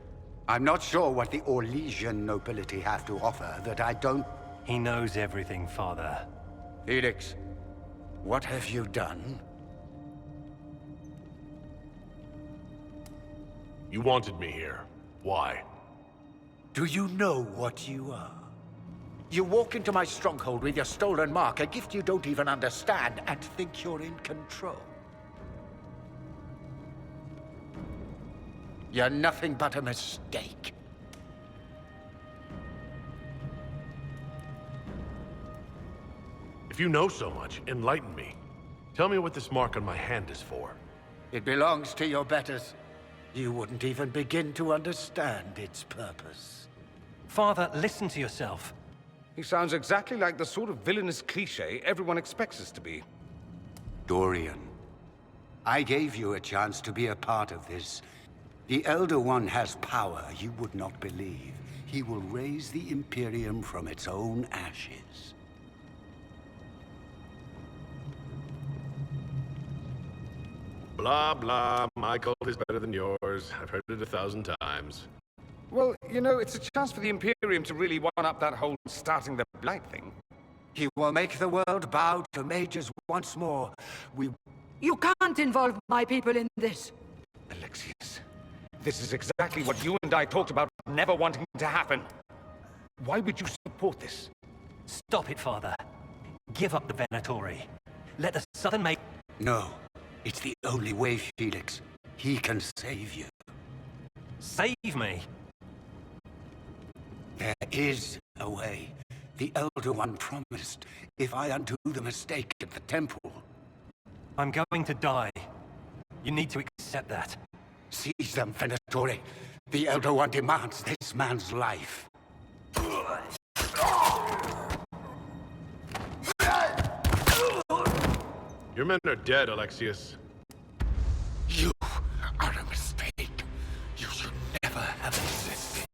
I'm not sure what the Orlesian nobility have to offer that I don't... He knows everything, Father. Felix, what have you done? You wanted me here. Why? Do you know what you are? You walk into my stronghold with your stolen mark, a gift you don't even understand, and think you're in control. You're nothing but a mistake. If you know so much, enlighten me. Tell me what this mark on my hand is for. It belongs to your betters. You wouldn't even begin to understand its purpose. Father, listen to yourself. He sounds exactly like the sort of villainous cliché everyone expects us to be. Dorian, I gave you a chance to be a part of this. The Elder One has power you would not believe. He will raise the Imperium from its own ashes. Blah, blah. My cult is better than yours. I've heard it 1,000 times. Well, you know, it's a chance for the Imperium to really one-up that whole starting the blight thing. He will make the world bow to mages once more. You can't involve my people in this. Alexius, this is exactly what you and I talked about never wanting to happen. Why would you support this? Stop it, Father. Give up the Venatori. Let the Southern Maid... No. It's the only way, Felix. He can save you. Save me? There is a way. The Elder One promised, if I undo the mistake at the temple. I'm going to die. You need to accept that. Seize them, Venatori. The Elder One demands this man's life. Your men are dead, Alexius. You are a mistake. You should never have existed.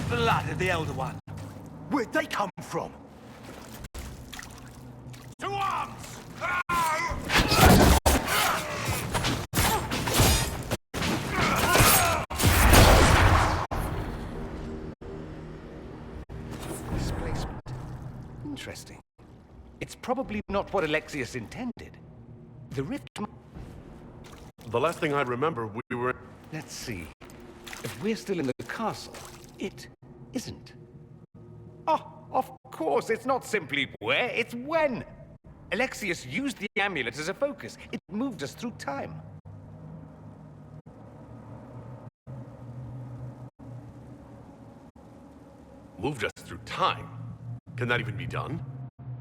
Blood of the Elder One. Where'd they come from? To arms! Displacement. Interesting. It's probably not what Alexius intended. The rift... The last thing I remember, we were... Let's see. If we're still in the castle, it isn't. Oh, of course, it's not simply where, it's when. Alexius used the amulet as a focus. It moved us through time. Moved us through time? Can that even be done?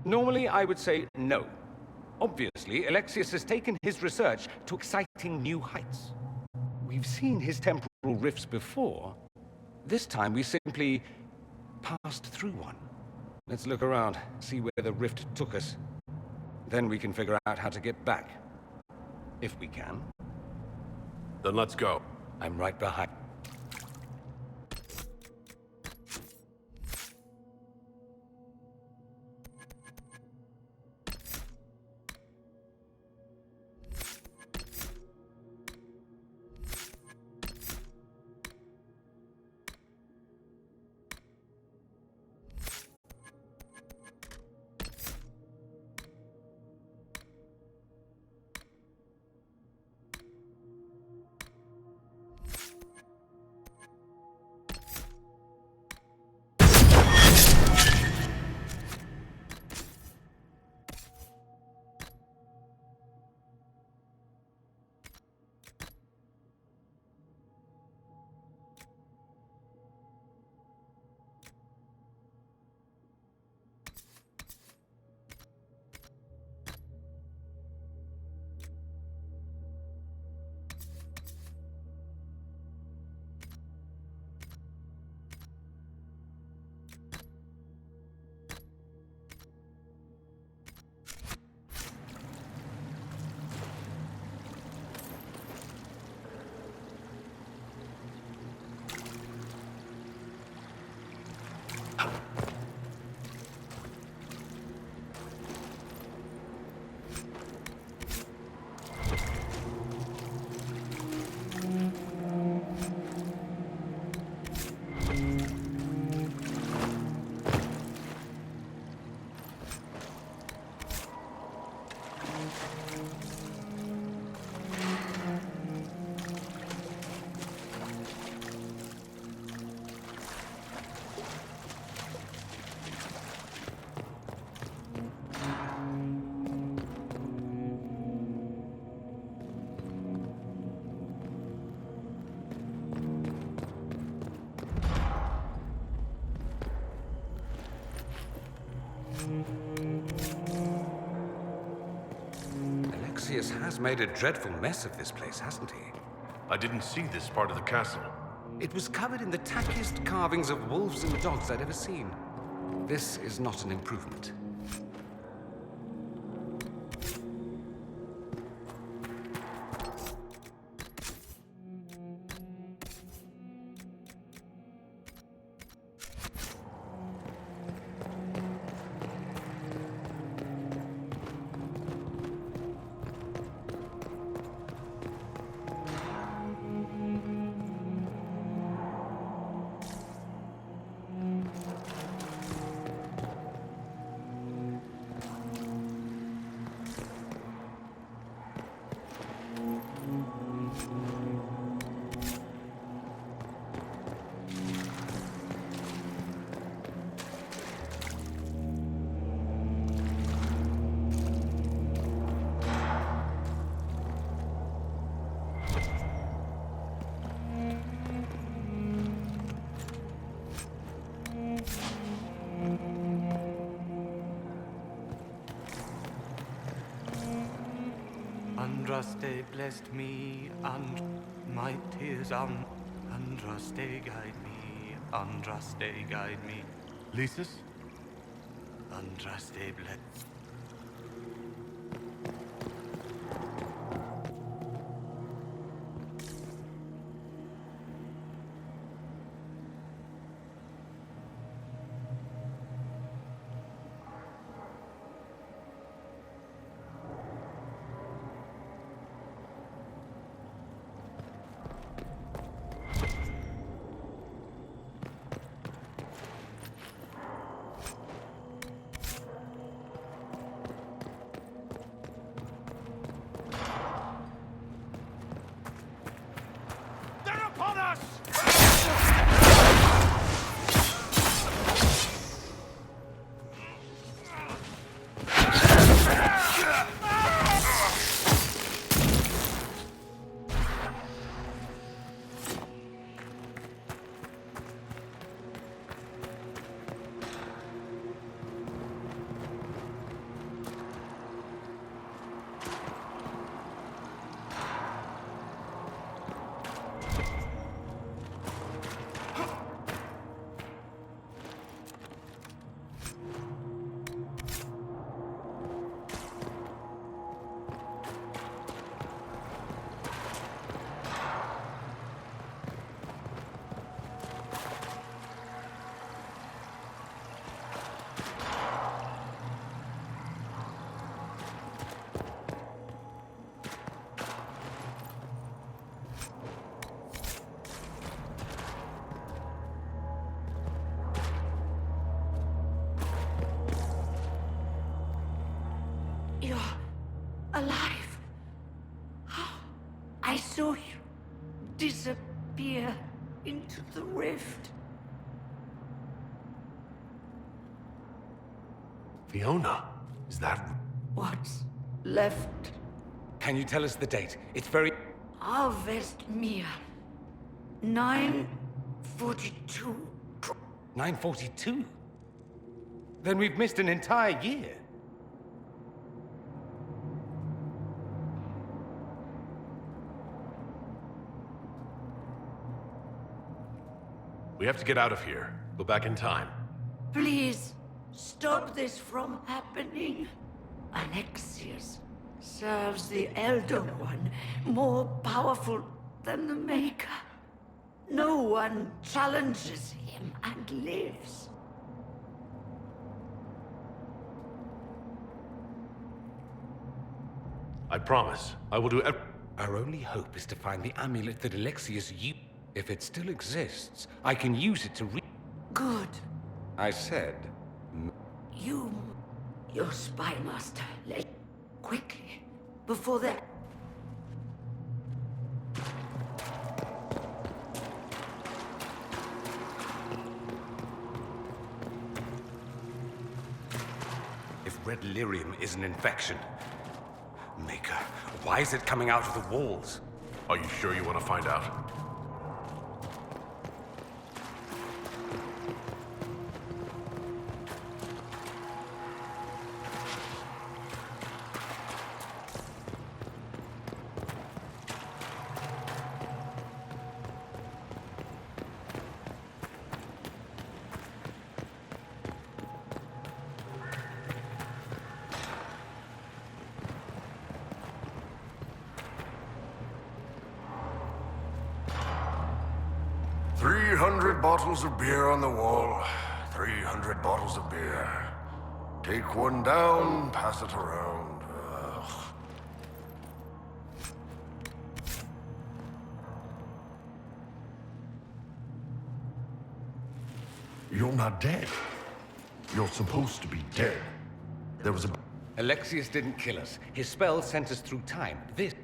Normally, I would say no. Obviously, Alexius has taken his research to exciting new heights. We've seen his temporal rifts before. This time, we simply passed through one. Let's look around, see where the rift took us. Then we can figure out how to get back. If we can. Then let's go. I'm right behind. Alexius has made a dreadful mess of this place, hasn't he? I didn't see this part of the castle. It was covered in the tackiest carvings of wolves and dogs I'd ever seen. This is not an improvement. Andraste blessed me, and my tears Andraste guide me, Andraste guide me. Lysis? Andraste bless. You're alive. I saw you disappear into the rift. Fiona, is that... What's left? Can you tell us the date? It's very... Harvest Mia. 942. 942? Then we've missed an entire year. We have to get out of here. Go back in time. Please, stop this from happening. Alexius serves the Elder One, more powerful than the Maker. No one challenges him and lives. I promise. I will do Our only hope is to find the amulet that Alexius used. If it still exists, I can use it to Good. I said... Your spy master, quickly, before the... If red lyrium is an infection... Maker, why is it coming out of the walls? Are you sure you want to find out? Bottles of beer on the wall. 300 bottles of beer. Take one down, pass it around. Ugh. You're not dead. You're supposed to be dead. There was a... Alexius didn't kill us. His spell sent us through time. This...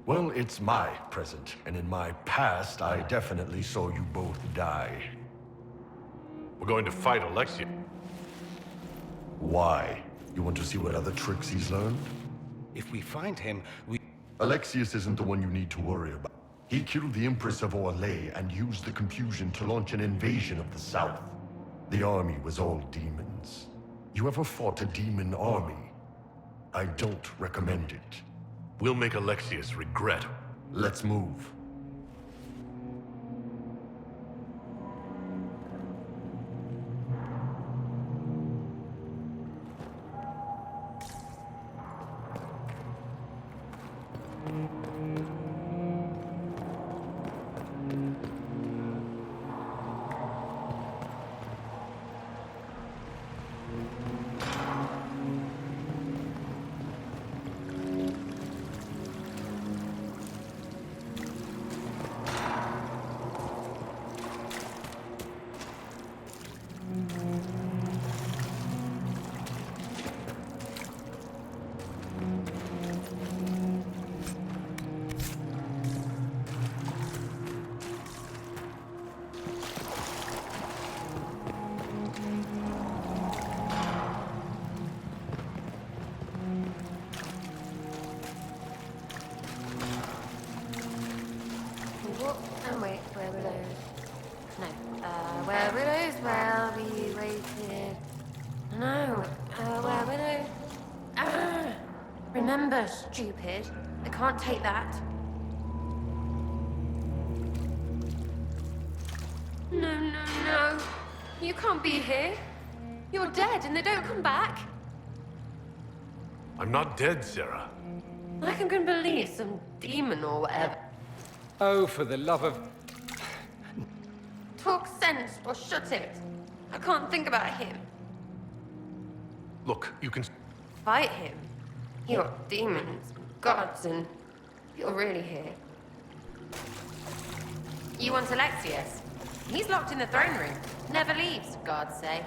Well, it's my present, and in my past, I definitely saw you both die. We're going to fight Alexius. Why? You want to see what other tricks he's learned? If we find him, we... Alexius isn't the one you need to worry about. He killed the Empress of Orlais and used the confusion to launch an invasion of the South. The army was all demons. You ever fought a demon army? I don't recommend it. We'll make Alexius regret. Let's move. Oh wait, where were those? No. Where were those while we waited? No. Where were those? Ah! Remember, stupid. I can't take that. No, no, no. You can't be here. You're dead and they don't come back. I'm not dead, Sarah. Like I'm gonna believe some demon or whatever. Oh, for the love of... Talk sense or shut it. I can't think about him. Look, you can... Fight him? You're demons, gods, and you're really here. You want Alexius? He's locked in the throne room. Never leaves, gods say.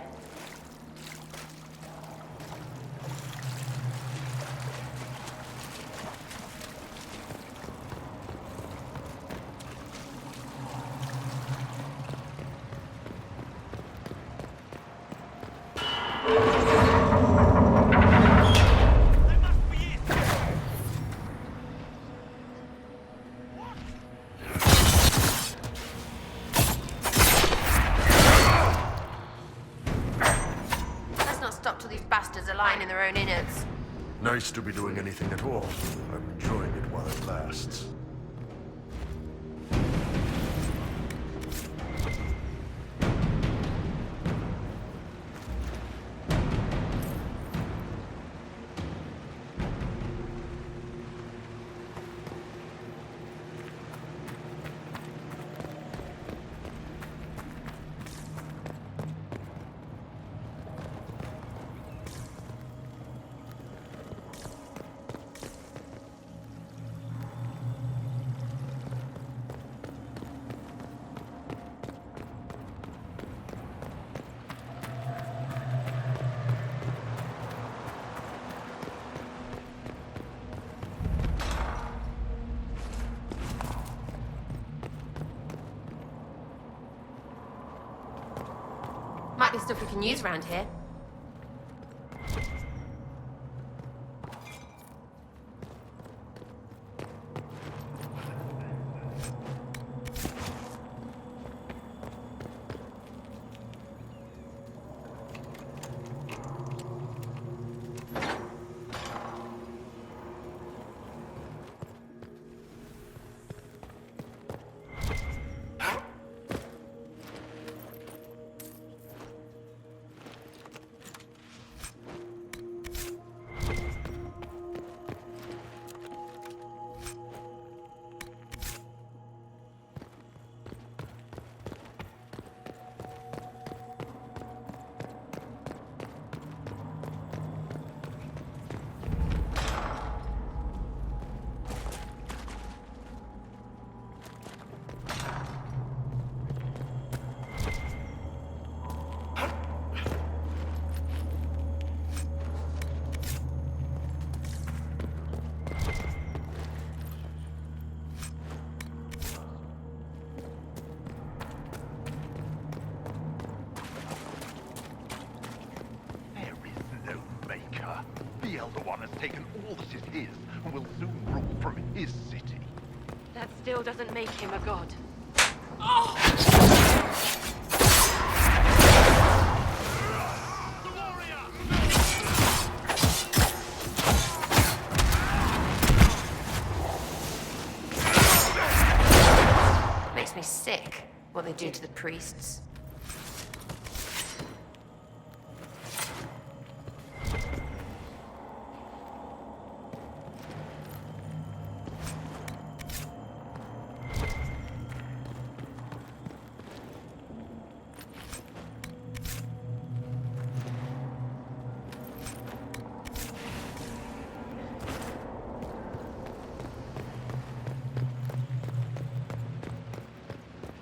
In their own innards. Nice to be doing anything at all. I'm enjoying it while it lasts. Might be stuff we can use around here. The Elder One has taken all that is his and will soon rule from his city. That still doesn't make him a god. they do to the priests.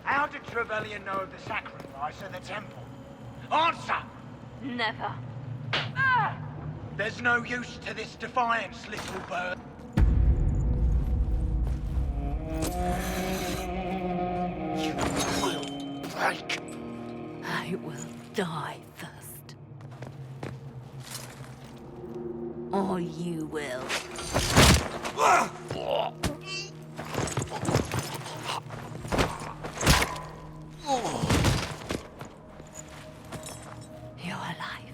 How did Trevelyan know of the sacrifice at the temple? Answer! Never. Ah! There's no use to this defiance, little bird. You will break. I will die first. Or you will. You're alive.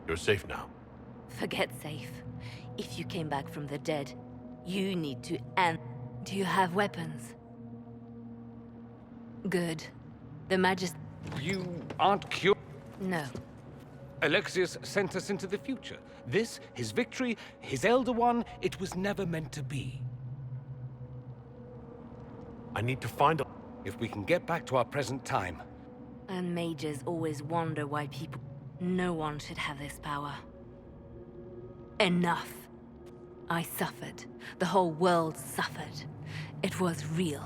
You're safe now. Forget safe. If you came back from the dead, you need to end. Do you have weapons? Good. The Majesty. You aren't cured? No. Alexius sent us into the future. This, his victory, his Elder One, it was never meant to be. I need to find a... If we can get back to our present time. And mages always wonder why people... No one should have this power. Enough. I suffered. The whole world suffered. It was real.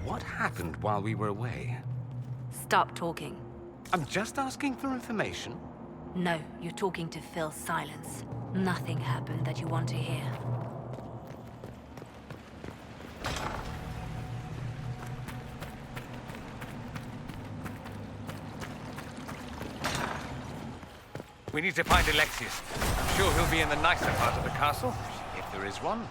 What happened while we were away? Stop talking. I'm just asking for information. No, you're talking to fill silence. Nothing happened that you want to hear. We need to find Alexius. I'm sure he'll be in the nicer part of the castle, if there is one.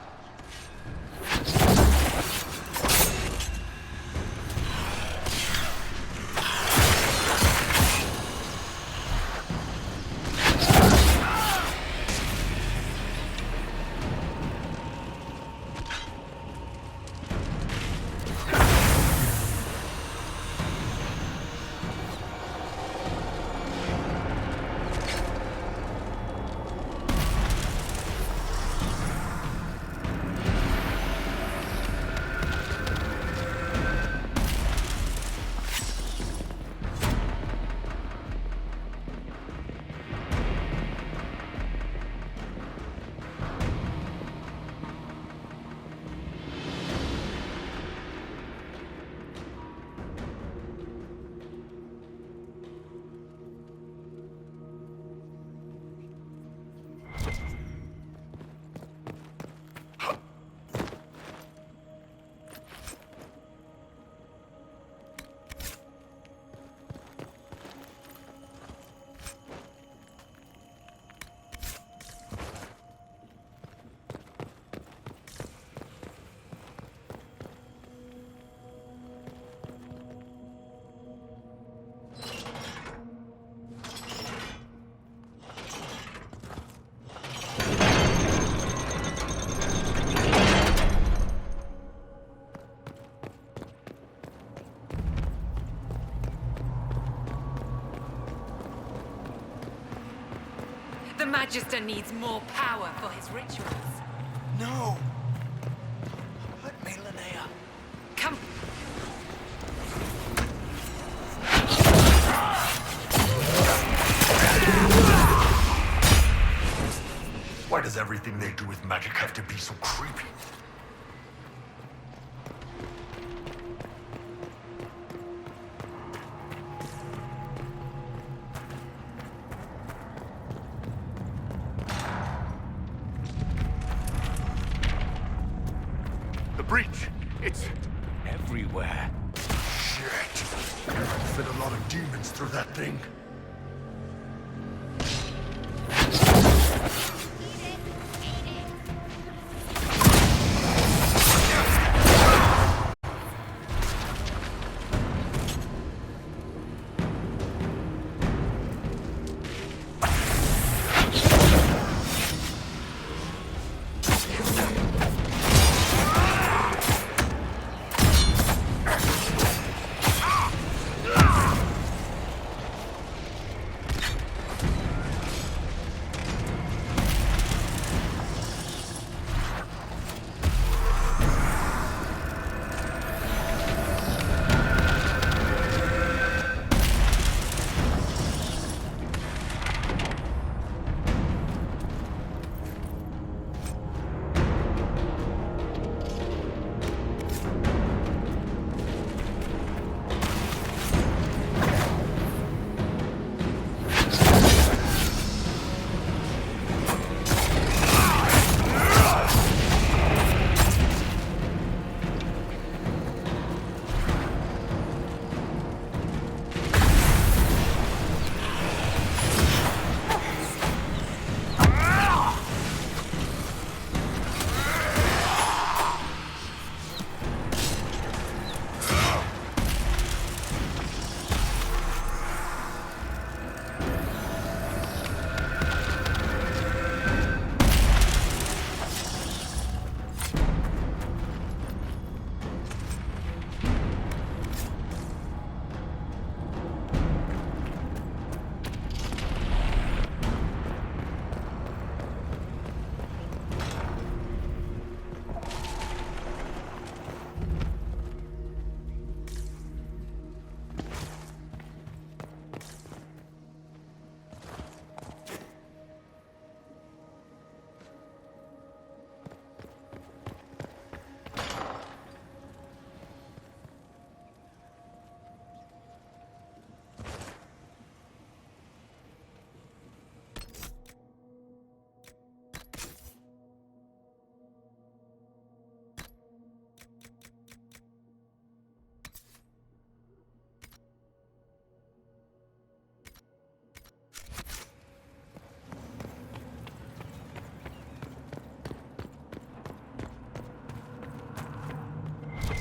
The Magister needs more power for his rituals. No! Let me, Linnea. Come. Why does everything they do with magic have to be so creepy? The breach! It's... everywhere. Shit! Fit a lot of demons through that thing.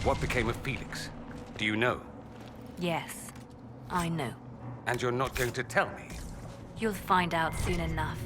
What became of Felix? Do you know? Yes, I know. And you're not going to tell me? You'll find out soon enough.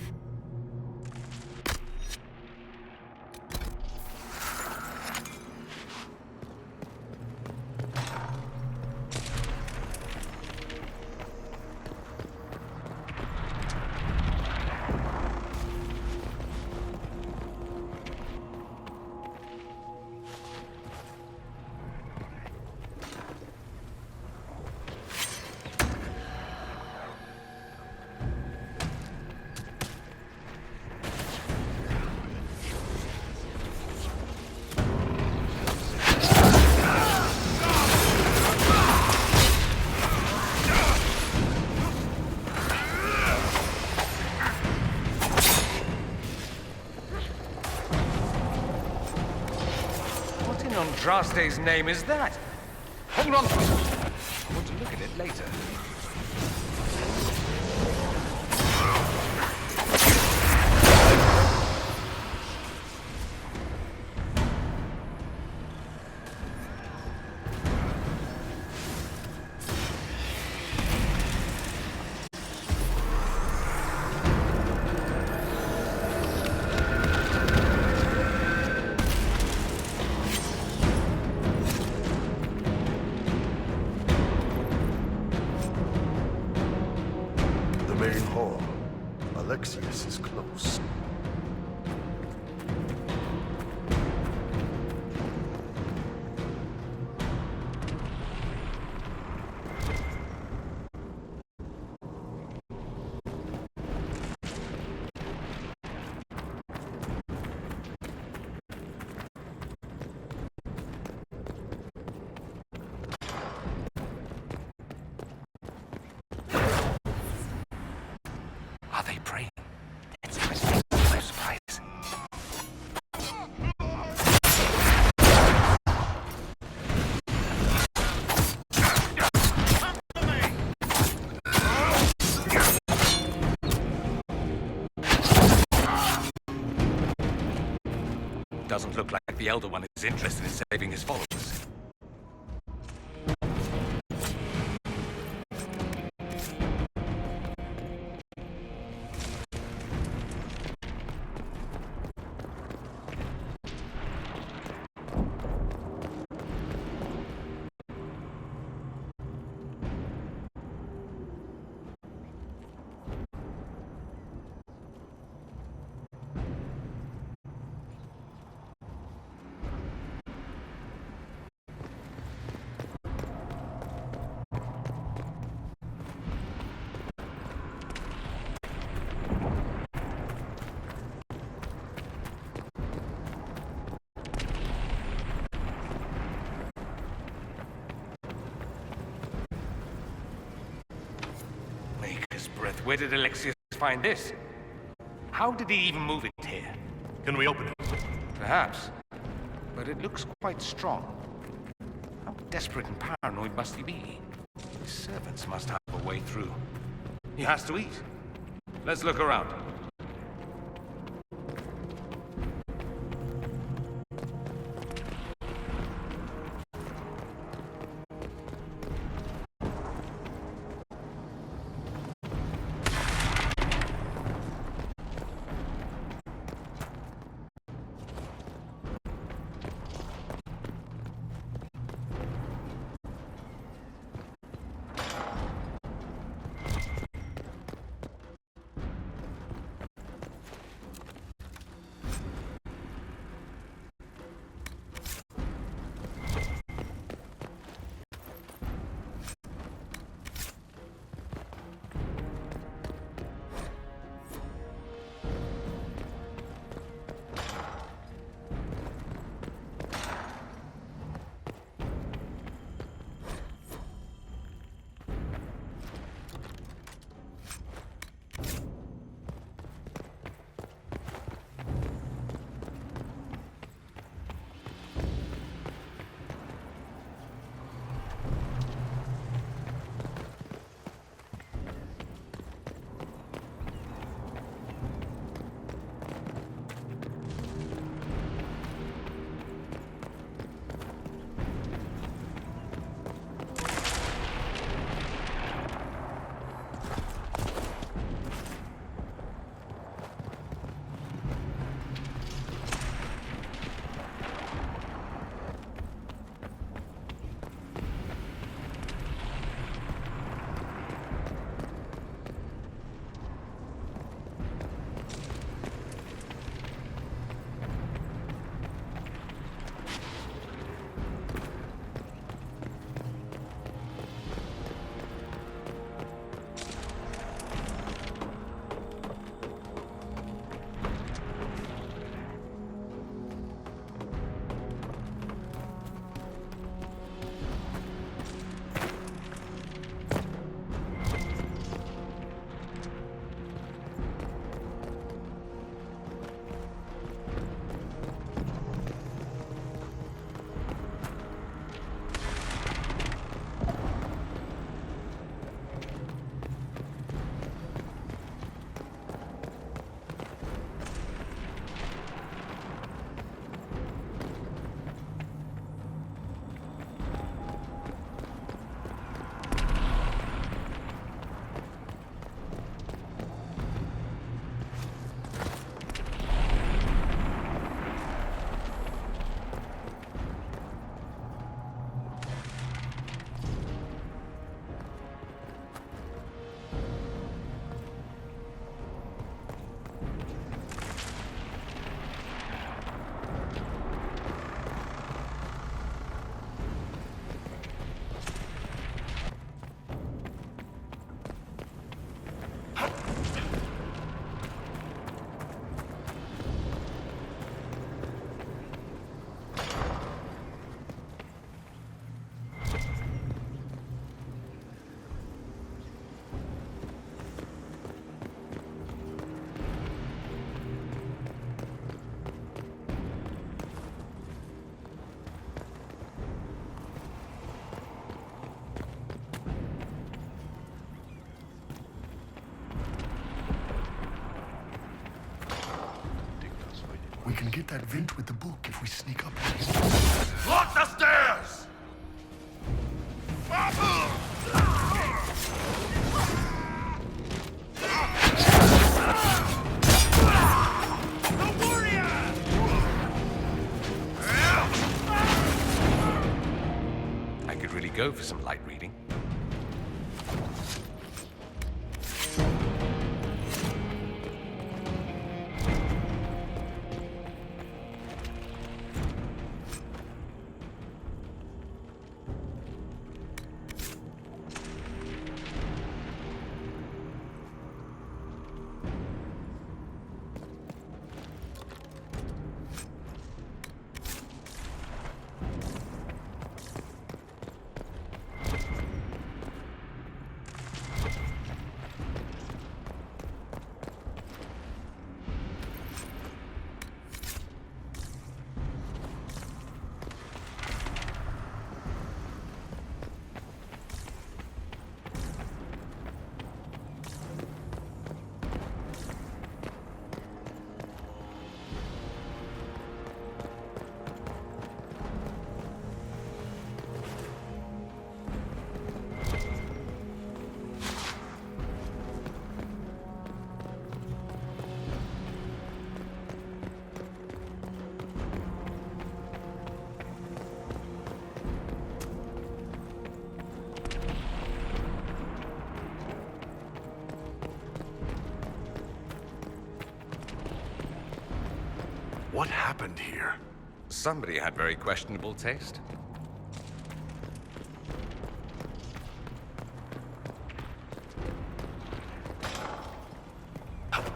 Andraste's name is that? Hold on to it. I want to look at it later. Main hall. Alexius is close. Are they praying? Let's investigate. No surprise. Doesn't look like the Elder One is interested in saving his followers. Breath. Where did Alexius find this? How did he even move it here? Can we open it? Perhaps. But it looks quite strong. How desperate and paranoid must he be? His servants must have a way through. He has to eat. Let's look around. can get that vent with the book if we sneak up. Lock the stairs! I could really go for some light reading. What happened here? Somebody had very questionable taste.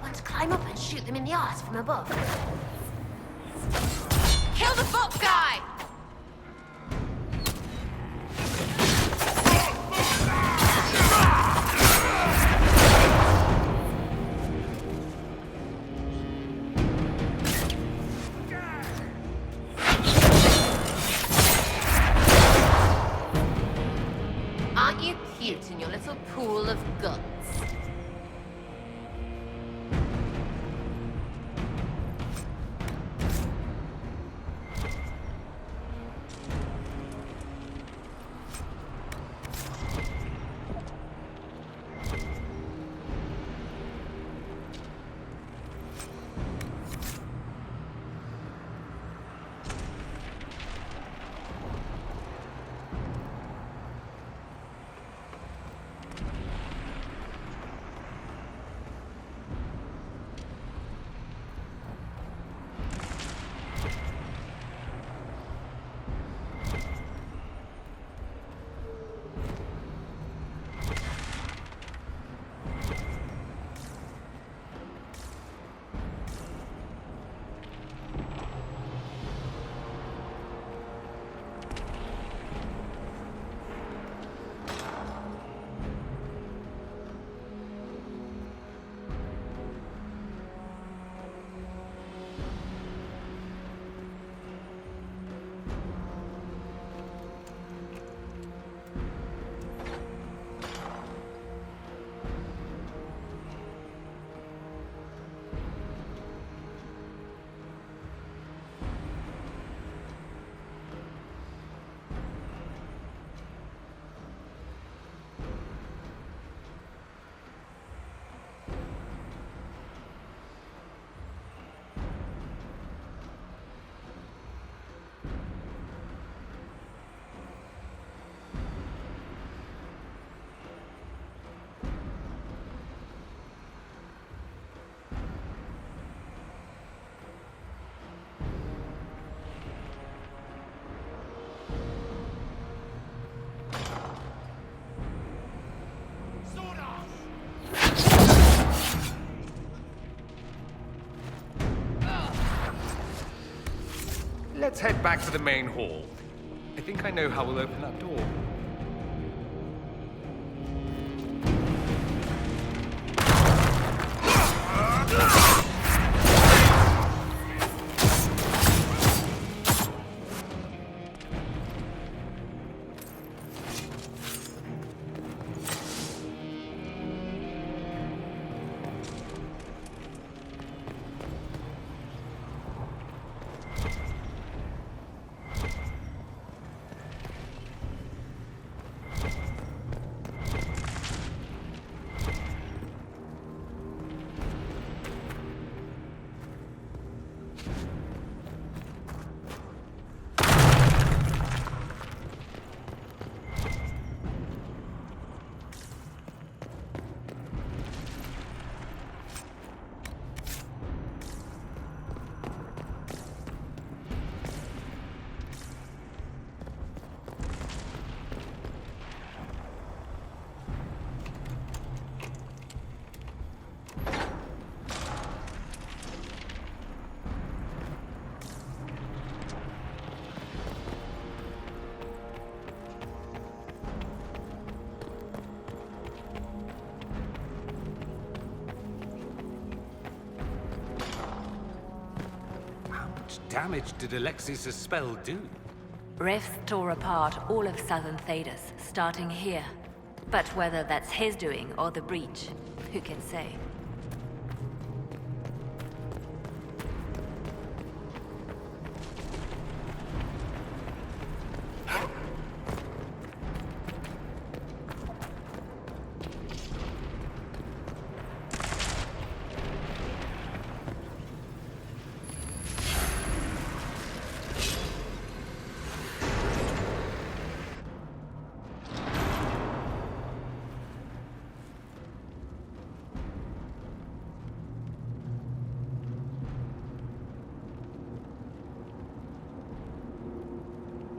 Want to climb up and shoot them in the arse from above? Kill the book guy! Aren't you cute in your little pool of guts? Let's head back to the main hall. I think I know how we'll open that door. much damage did Alexius' spell do? Rifts tore apart all of southern Thedas, starting here. But whether that's his doing or the breach, who can say?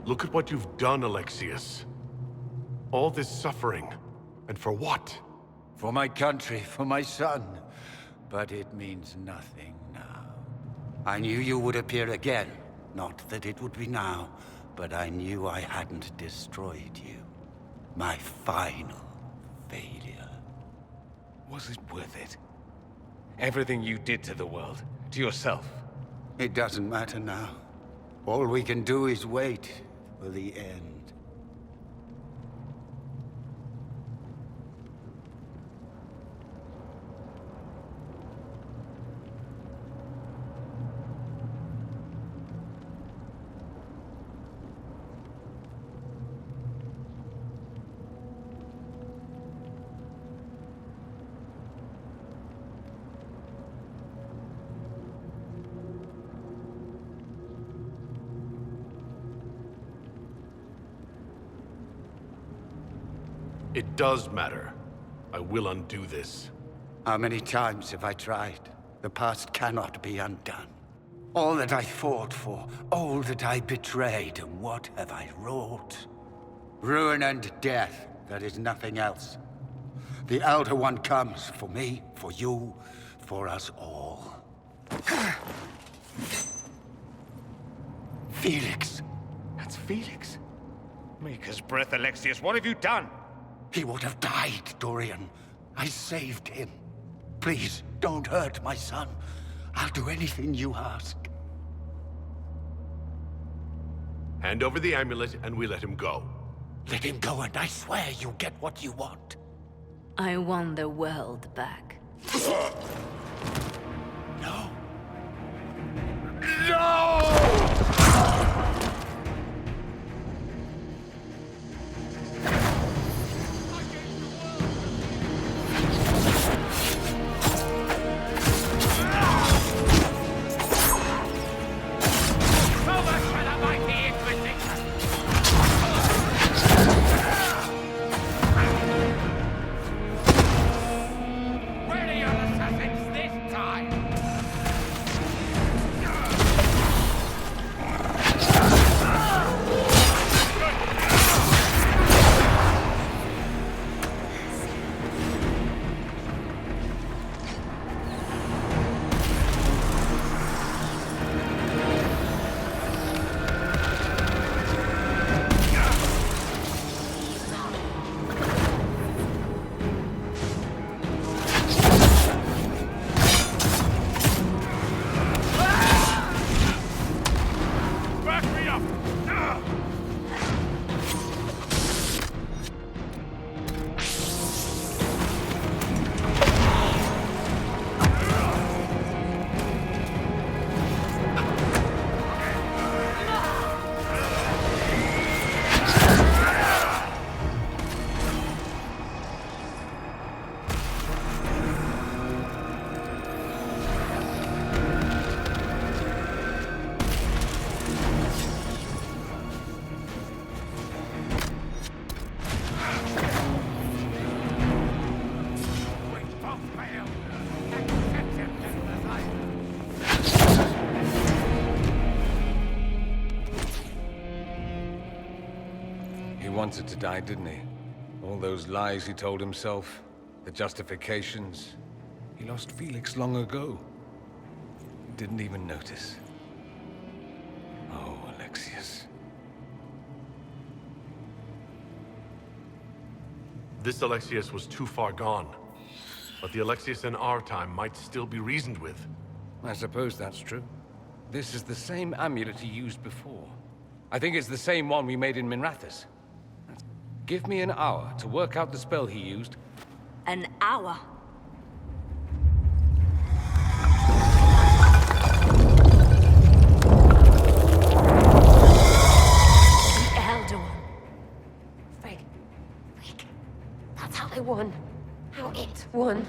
Look at what you've done, Alexius. All this suffering. And for what? For my country, for my son. But it means nothing now. I knew you would appear again. Not that it would be now, but I knew I hadn't destroyed you. My final failure. Was it worth it? Everything you did to the world, to yourself. It doesn't matter now. All we can do is wait for the end. It does matter. I will undo this. How many times have I tried? The past cannot be undone. All that I fought for, all that I betrayed, and what have I wrought? Ruin and death, there is nothing else. The Elder One comes for me, for you, for us all. Felix. That's Felix. Maker's breath, Alexius, what have you done? He would have died, Dorian. I saved him. Please, don't hurt my son. I'll do anything you ask. Hand over the amulet and we let him go. Let him go and I swear you'll get what you want. I want the world back. No. No! Wanted to die, didn't he? All those lies he told himself, the justifications. He lost Felix long ago. Didn't even notice. Oh, Alexius. This Alexius was too far gone. But the Alexius in our time might still be reasoned with. I suppose that's true. This is the same amulet he used before. I think it's the same one we made in Minrathous. Give me an hour to work out the spell he used. An hour? The Elder One. Frigg. That's how they won. How it won.